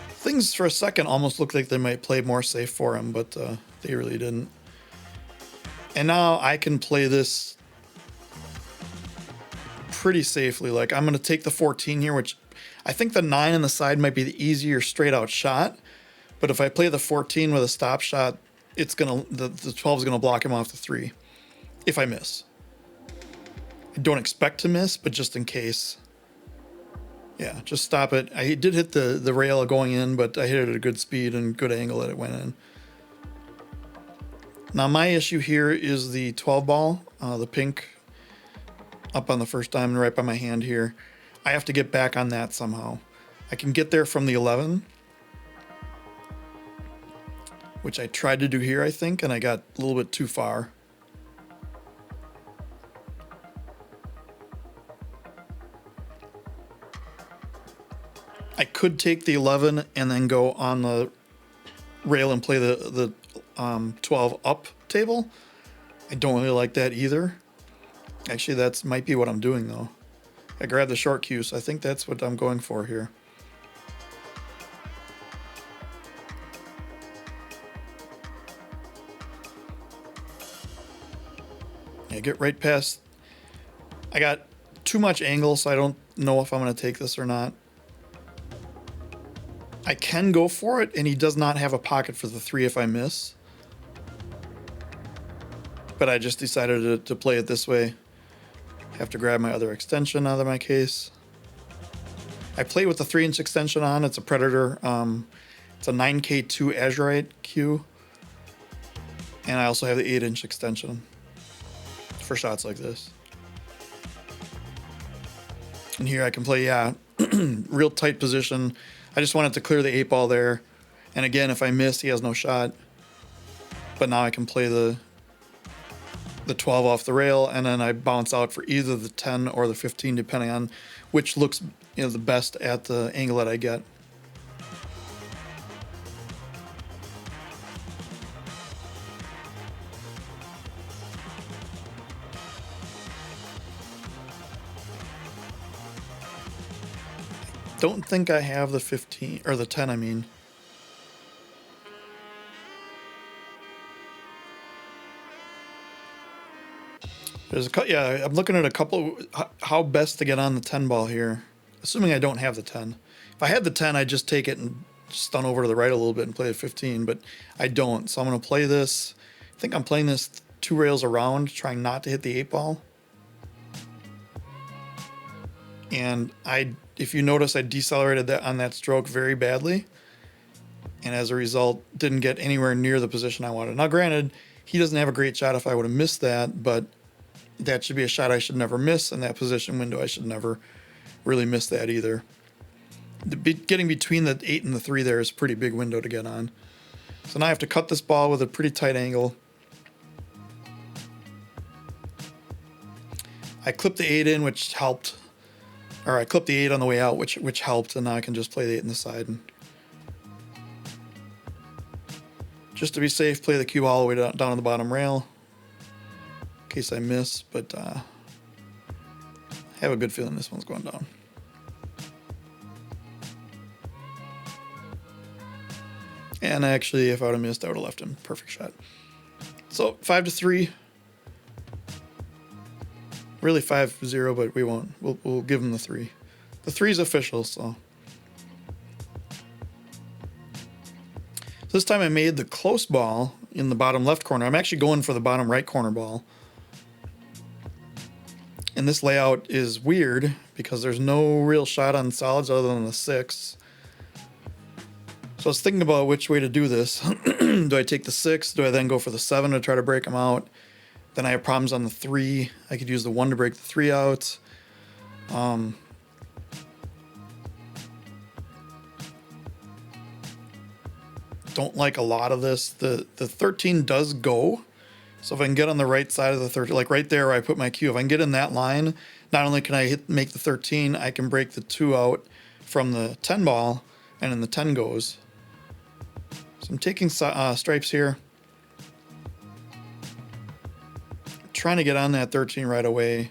Things for a second almost looked like they might play more safe for him, but they really didn't. And now I can play this pretty safely. I'm going to take the 14 here, which I think the 9 on the side might be the easier straight out shot. But if I play the 14 with a stop shot, the 12 is going to block him off the 3 if I miss. I don't expect to miss, but just in case. Yeah, just stop it. I did hit the rail going in, but I hit it at a good speed and good angle that it went in. Now my issue here is the 12 ball, the pink up on the first diamond right by my hand here. I have to get back on that somehow. I can get there from the 11, which I tried to do here, I think, and I got a little bit too far. I could take the 11 and then go on the rail and play the 12 up table. I don't really like that either. Actually, that might be what I'm doing though. I grabbed the short cue, so I think that's what I'm going for here. Yeah, get right past. I got too much angle, so I don't know if I'm going to take this or not. I can go for it, and he does not have a pocket for the 3 if I miss. But I just decided to play it this way. Have to grab my other extension out of my case. I play with the 3-inch extension on. It's a Predator. It's a 9K2 Azurite Q. And I also have the 8-inch extension for shots like this. And here I can play, yeah, real tight position. I just wanted to clear the 8-ball there. And again, if I miss, he has no shot. But now I can play the 12 off the rail, and then I bounce out for either the 10 or the 15, depending on which looks, you know, the best at the angle that I get. Don't think I have the 15 or the 10, I mean. There's yeah, I'm looking at a couple, how best to get on the 10 ball here. Assuming I don't have the 10. If I had the 10, I'd just take it and stun over to the right a little bit and play the 15, but I don't. So I'm going to play this. I think I'm playing this 2 rails around, trying not to hit the 8-ball. And if you notice, I decelerated that on that stroke very badly. And as a result, didn't get anywhere near the position I wanted. Now, granted, he doesn't have a great shot if I would have missed that, but that should be a shot I should never miss, and that position window I should never really miss that either. Getting between the 8 and the 3 there is a pretty big window to get on. So now I have to cut this ball with a pretty tight angle. I clipped the 8 in, which helped. Or I clipped the 8 on the way out, which helped, and now I can just play the 8 in the side. And just to be safe, play the cube all the way down to the bottom rail. In case I miss, but I have a good feeling this one's going down. And actually, if I would have missed, I would have left him. Perfect shot. So 5-3. Really 5-0, but we won't. We'll give him the 3. The 3 is official, so. This time I made the close ball in the bottom left corner. I'm actually going for the bottom right corner ball. And this layout is weird because there's no real shot on solids other than the 6. So I was thinking about which way to do this. Do I take the 6? Do I then go for the 7 to try to break them out? Then I have problems on the 3. I could use the 1 to break the 3 out. Don't like a lot of this. The 13 does go. So if I can get on the right side of the 13, like right there where I put my cue, if I can get in that line, not only can I make the 13, I can break the 2 out from the 10 ball, and then the 10 goes. So I'm taking stripes here. Trying to get on that 13 right away,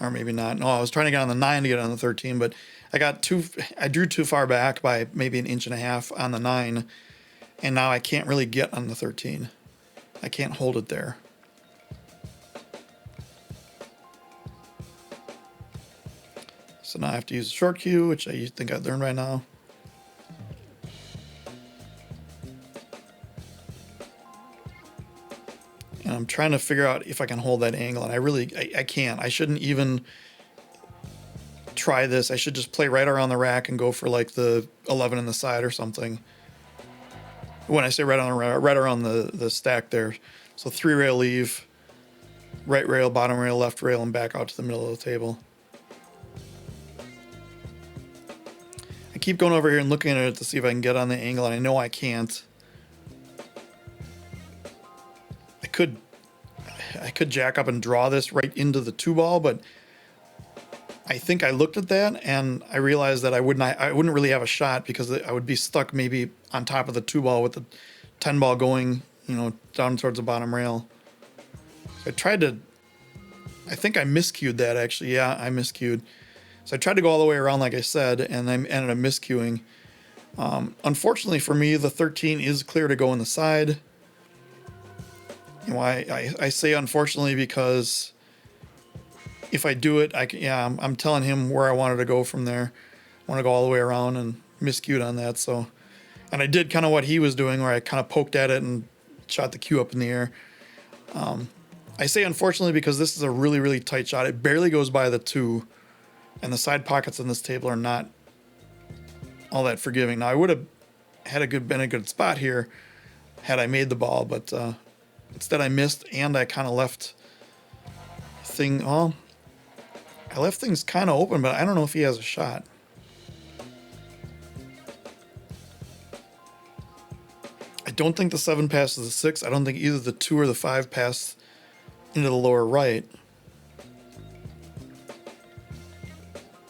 or maybe not. No, I was trying to get on the 9 to get on the 13, but I drew too far back by maybe 1.5 inches on the 9, and now I can't really get on the 13. I can't hold it there. So now I have to use a short cue, which I think I learned by now. And I'm trying to figure out if I can hold that angle, and I can't. I shouldn't even try this. I should just play right around the rack and go for like the 11 in the side or something. When I say right around the stack there. So 3 rail leave, right rail, bottom rail, left rail, and back out to the middle of the table. I keep going over here and looking at it to see if I can get on the angle, and I know I can't. I could jack up and draw this right into the 2 ball, but I think I looked at that and I realized that I wouldn't really have a shot because I would be stuck maybe on top of the 2 ball with the 10 ball going, you know, down towards the bottom rail. So I think I miscued that actually. Yeah, I miscued. So I tried to go all the way around like I said, and I ended up miscuing. Unfortunately for me, the 13 is clear to go in the side. You know, I say unfortunately because if I do it, I'm telling him where I wanted to go from there. I want to go all the way around and miscued on that. So, and I did kind of what he was doing, where I kind of poked at it and shot the cue up in the air. I say unfortunately because this is a really, really tight shot. It barely goes by the 2, and the side pockets on this table are not all that forgiving. Now I would have had been a good spot here had I made the ball, but instead I missed, and I kind of left I left things kind of open, but I don't know if he has a shot. I don't think the 7 passes the 6. I don't think either the 2 or the 5 pass into the lower right.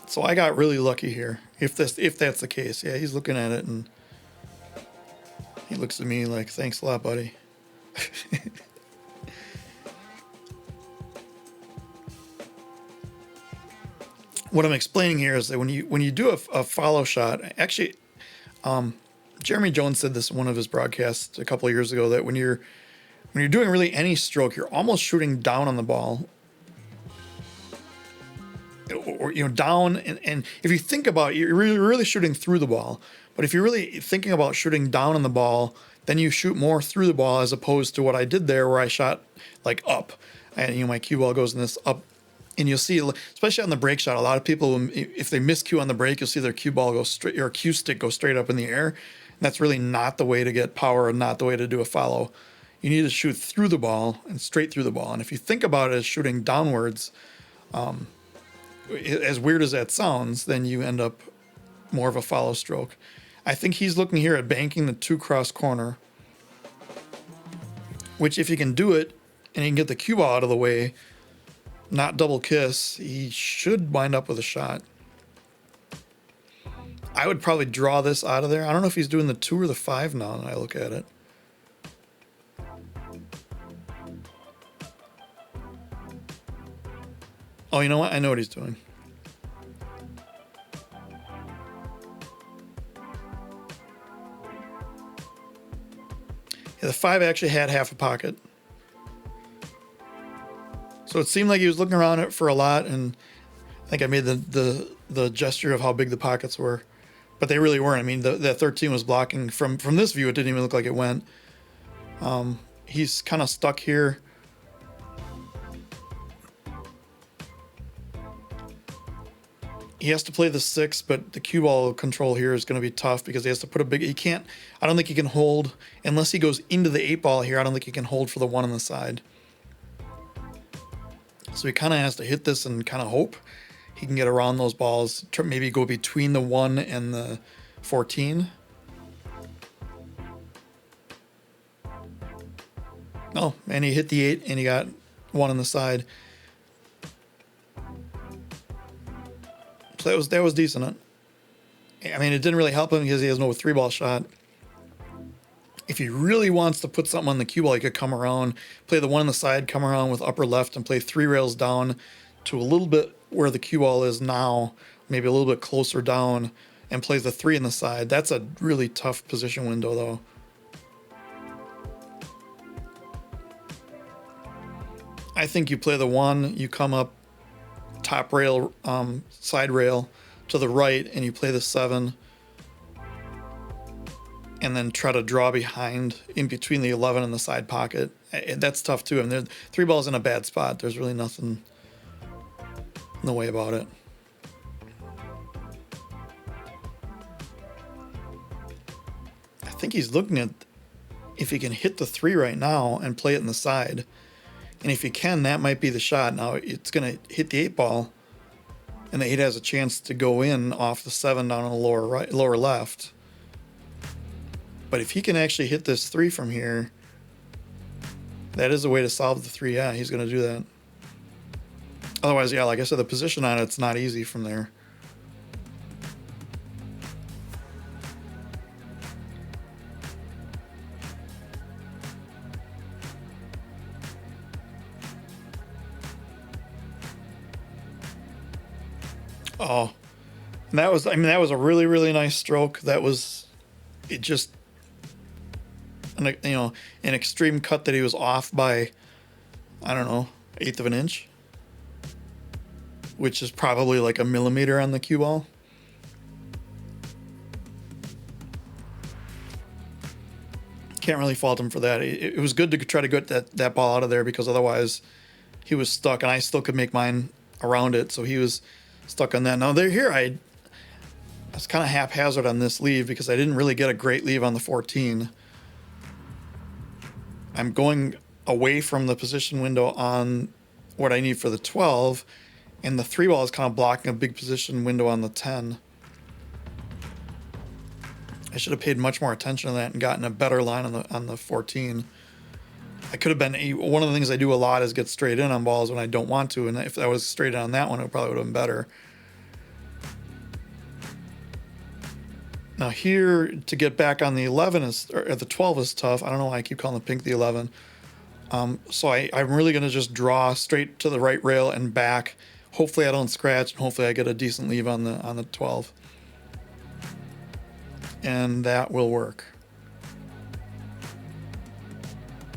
So I got really lucky here. If that's the case. Yeah, he's looking at it and he looks at me like, "Thanks a lot, buddy." What I'm explaining here is that when you do a follow shot, actually, Jeremy Jones said this in one of his broadcasts a couple of years ago, that when you're doing really any stroke, you're almost shooting down on the ball, or down. And if you think about it, you're really shooting through the ball. But if you're really thinking about shooting down on the ball, then you shoot more through the ball, as opposed to what I did there, where I shot like up, and my cue ball goes in this up. And you'll see, especially on the break shot, a lot of people, if they miss cue on the break, you'll see their cue ball go straight, or cue stick go straight up in the air. And that's really not the way to get power, and not the way to do a follow. You need to shoot through the ball and straight through the ball. And if you think about it as shooting downwards, as weird as that sounds, then you end up more of a follow stroke. I think he's looking here at banking the 2 cross corner, which if he can do it and he can get the cue ball out of the way, not double kiss, he should wind up with a shot. I would probably draw this out of there. I don't know if he's doing the 2 or the 5 now that I look at it. Oh, you know what? I know what he's doing. Yeah, the 5 actually had half a pocket. So it seemed like he was looking around it for a lot, and I think I made the gesture of how big the pockets were, but they really weren't. I mean, the 13 was blocking from this view. It didn't even look like it went. He's kind of stuck here. He has to play the 6, but the cue ball control here is going to be tough because he has to put he can't, I don't think he can hold, unless he goes into the 8 ball here, I don't think he can hold for the 1 on the side. So he kind of has to hit this and kind of hope he can get around those balls, maybe go between the 1 and the 14. Oh, and he hit the 8 and he got 1 on the side. So that was decent. I mean, it didn't really help him because he has no 3-ball shot. If he really wants to put something on the cue ball, he could come around, play the 1 on the side, come around with upper left, and play 3 rails down to a little bit where the cue ball is now, maybe a little bit closer down, and plays the 3 on the side. That's a really tough position window, though. I think you play the 1, you come up top rail, side rail to the right, and you play the 7. And then try to draw behind in between the 11 and the side pocket. That's tough too. I mean, 3 balls in a bad spot. There's really nothing in the way about it. I think he's looking at if he can hit the 3 right now and play it in the side. And if he can, that might be the shot. Now it's going to hit the 8 ball, and the 8 has a chance to go in off the 7 down on the lower left. But if he can actually hit this 3 from here, that is a way to solve the 3. Yeah, he's going to do that. Otherwise, yeah, like I said, the position on it's not easy from there. Oh, and that was a really, really nice stroke. It just, an extreme cut that he was off by, I don't know, 1/8 of an inch. which is probably like a millimeter on the cue ball. Can't really fault him for that. It was good to try to get that ball out of there, because otherwise he was stuck, and I still could make mine around it. So he was stuck on that. Now they're here. I was kind of haphazard on this leave because I didn't really get a great leave on the 14. I'm going away from the position window on what I need for the 12, and the 3 ball is kind of blocking a big position window on the 10. I should have paid much more attention to that and gotten a better line on the 14. I could have been one of the things I do a lot is get straight in on balls when I don't want to, and if I was straight in on that one, it probably would have been better. Now here, to get back on the 11 or the 12 is tough. I don't know why I keep calling the pink the 11. So I'm really going to just draw straight to the right rail and back. Hopefully I don't scratch, and hopefully I get a decent leave on the 12. And that will work.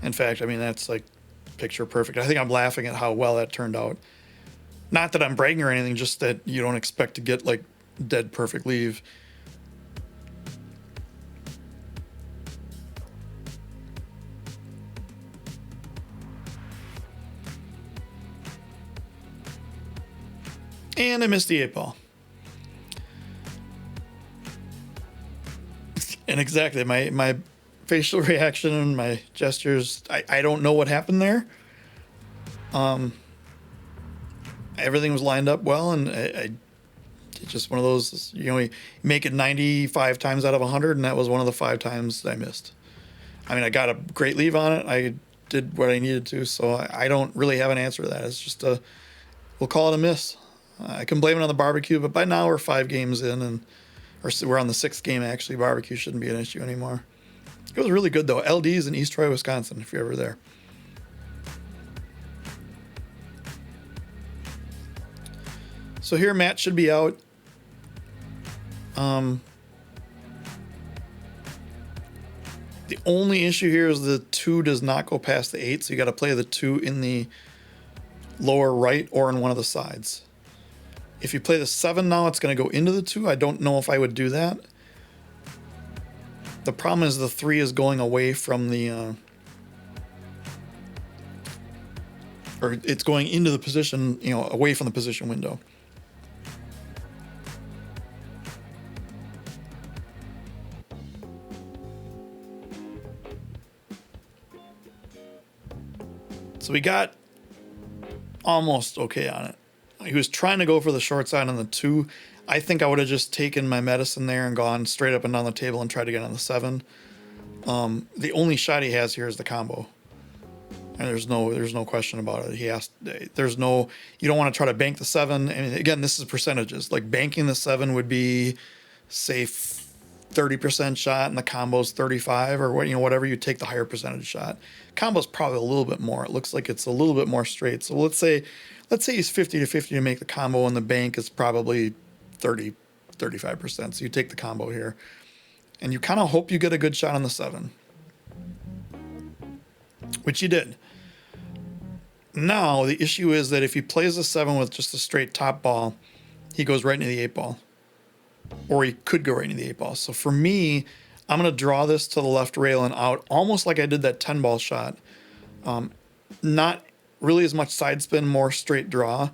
In fact, I mean, that's like picture perfect. I think I'm laughing at how well that turned out. Not that I'm bragging or anything, just that you don't expect to get like dead perfect leave. And I missed the 8 ball. And exactly, my facial reaction and my gestures, I don't know what happened there. Everything was lined up well, and it's just one of those, you make it 95 times out of 100, and that was one of the 5 times I missed. I mean, I got a great leave on it. I did what I needed to, so I don't really have an answer to that. It's just we'll call it a miss. I can blame it on the barbecue, but by now we're 5 games in, or we're on the 6th game, actually. Barbecue shouldn't be an issue anymore. It was really good, though. LD's in East Troy, Wisconsin, if you're ever there. So here, Matt should be out. The only issue here is the 2 does not go past the 8, so you got to play the 2 in the lower right or in one of the sides. If you play the 7 now, it's going to go into the 2. I don't know if I would do that. The problem is the 3 is going away from the... or it's going into the position, away from the position window. So we got almost okay on it. He was trying to go for the short side on the 2. I think I would have just taken my medicine there and gone straight up and down the table and tried to get on the 7. The only shot he has here is the combo. And there's no question about it. You don't want to try to bank the 7. I mean, again, this is percentages. Like banking the 7 would be, say, 30% shot, and the combo's 35, or whatever. You take the higher percentage shot. Combo's probably a little bit more. It looks like it's a little bit more straight. So let's say he's 50-50 to make the combo, and the bank is probably 35%. So you take the combo here, and you kind of hope you get a good shot on the 7, which you did. Now the issue is that if he plays the 7 with just a straight top ball, he goes right into the 8 ball, or he could go right into the 8 ball. So for me, I'm going to draw this to the left rail and out, almost like I did that 10 ball shot. Not really as much side spin, more straight draw,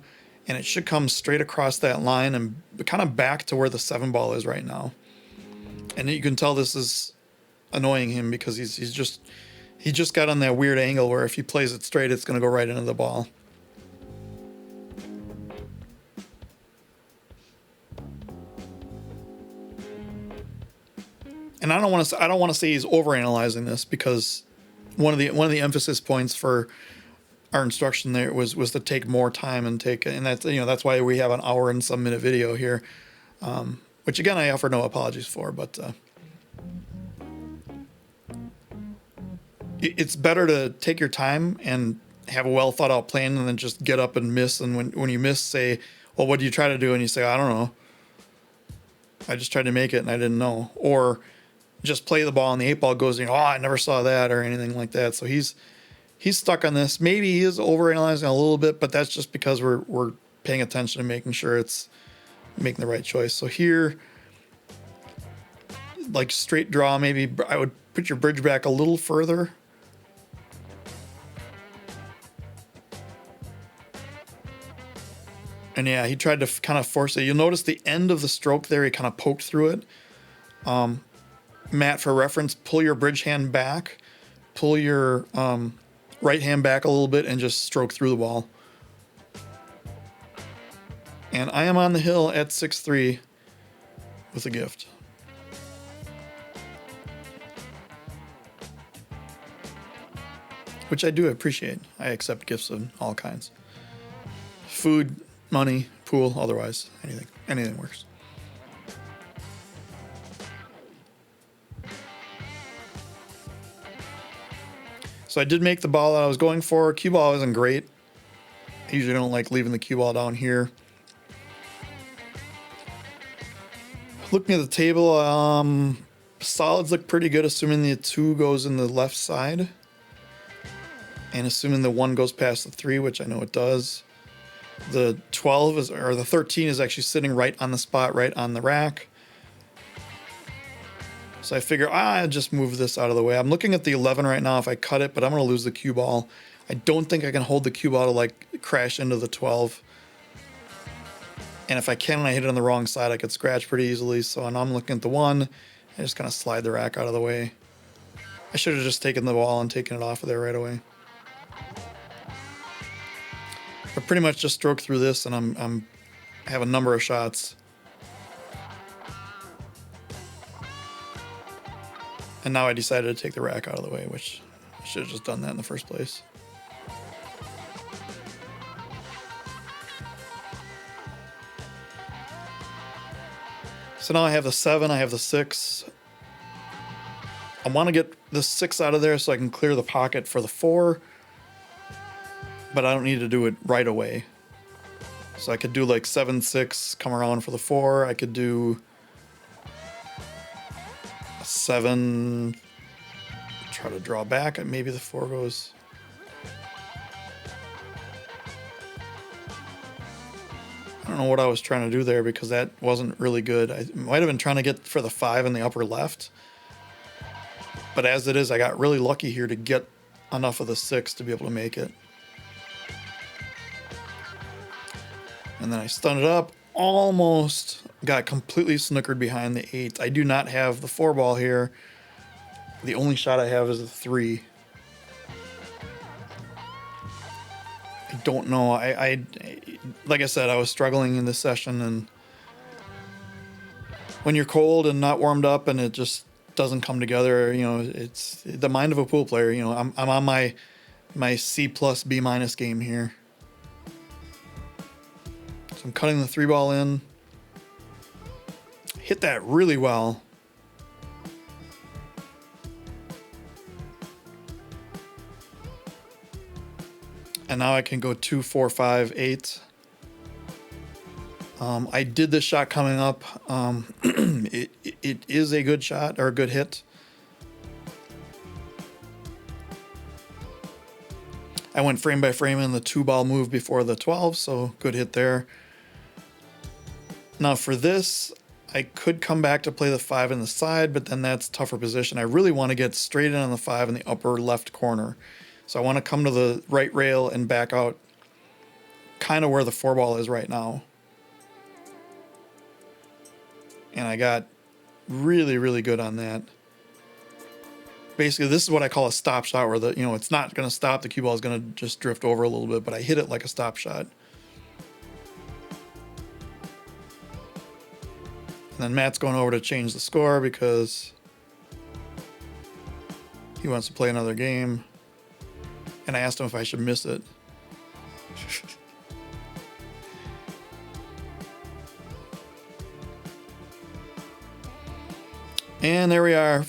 and it should come straight across that line and kind of back to where the 7 ball is right now. And you can tell this is annoying him because he just got on that weird angle where if he plays it straight, it's going to go right into the ball. And I don't want to say he's overanalyzing this, because one of the emphasis points for our instruction there was to take more time and that's why we have an hour and some minute video here, which again I offer no apologies for, but it's better to take your time and have a well thought out plan than just get up and miss. And when you miss, say, well, what do you try to do? And you say, I don't know. I just tried to make it and I didn't know. Or just play the ball and the 8 ball goes, I never saw that, or anything like that. So he's stuck on this. Maybe he is overanalyzing a little bit, but that's just because we're paying attention and making sure it's making the right choice. So here, like straight draw, maybe I would put your bridge back a little further. And yeah, he tried to kind of force it. You'll notice the end of the stroke there, he kind of poked through it. Matt, for reference, pull your bridge hand back, pull your right hand back a little bit, and just stroke through the ball. And I am on the hill at 6-3 with a gift. Which I do appreciate. I accept gifts of all kinds. Food, money, pool, otherwise, anything works. So I did make the ball that I was going for. Cue ball isn't great. I usually don't like leaving the cue ball down here. Looking at the table, solids look pretty good, assuming the 2 goes in the left side. And assuming the 1 goes past the 3, which I know it does. The 12 is, or the 13 is actually sitting right on the spot, right on the rack. So I figure, I'll just move this out of the way. I'm looking at the 11 right now if I cut it, but I'm going to lose the cue ball. I don't think I can hold the cue ball to like crash into the 12. And if I can and I hit it on the wrong side, I could scratch pretty easily. So now I'm looking at the 1. I just kind of slide the rack out of the way. I should have just taken the ball and taken it off of there right away. I pretty much just stroke through this, and I have a number of shots. And now I decided to take the rack out of the way, which I should have just done that in the first place. So now I have the 7, I have the 6. I want to get the 6 out of there so I can clear the pocket for the 4. But I don't need to do it right away. So I could do like 7-6, come around for the 4. I could do 7, try to draw back, and maybe the 4 goes. I don't know what I was trying to do there because that wasn't really good. I might have been trying to get for the 5 in the upper left. But as it is, I got really lucky here to get enough of the 6 to be able to make it. And then I stunned it up, almost got completely snookered behind the 8. I do not have the 4 ball here. The only shot I have is the 3. I don't know. I like I said, I was struggling in this session, and when you're cold and not warmed up and it just doesn't come together, you know, it's the mind of a pool player. You know, I'm on my C+ B- game here. So I'm cutting the 3 ball in. Hit that really well. And now I can go 2, 4, 5, 8. I did this shot coming up. It is a good shot, or a good hit. I went frame by frame in the 2 ball move before the 12, so good hit there. Now for this, I could come back to play the 5 in the side, but then that's tougher position. I really want to get straight in on the 5 in the upper left corner. So I want to come to the right rail and back out kind of where the 4 ball is right now. And I got really, really good on that. Basically, this is what I call a stop shot, where it's not going to stop. The cue ball is going to just drift over a little bit, but I hit it like a stop shot. And then Matt's going over to change the score because he wants to play another game. And I asked him if I should miss it. And there we are.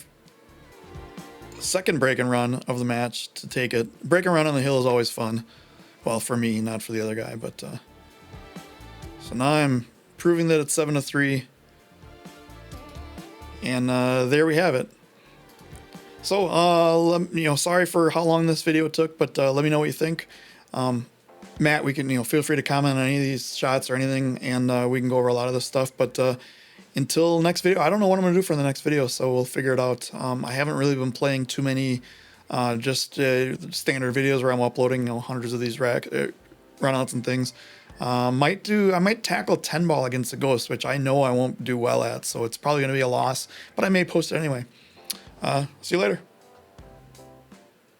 Second break and run of the match to take it. Break and run on the hill is always fun. Well, for me, not for the other guy. But so now I'm proving that it's 7-3. And there we have it. So, sorry for how long this video took, but let me know what you think. Matt, we can, feel free to comment on any of these shots or anything, and we can go over a lot of this stuff. But until next video, I don't know what I'm gonna do for the next video, so we'll figure it out. I haven't really been playing too many just standard videos where I'm uploading hundreds of these runouts and things. I might tackle 10 ball against the Ghost, which I know I won't do well at, so it's probably gonna be a loss, but I may post it anyway. See you later.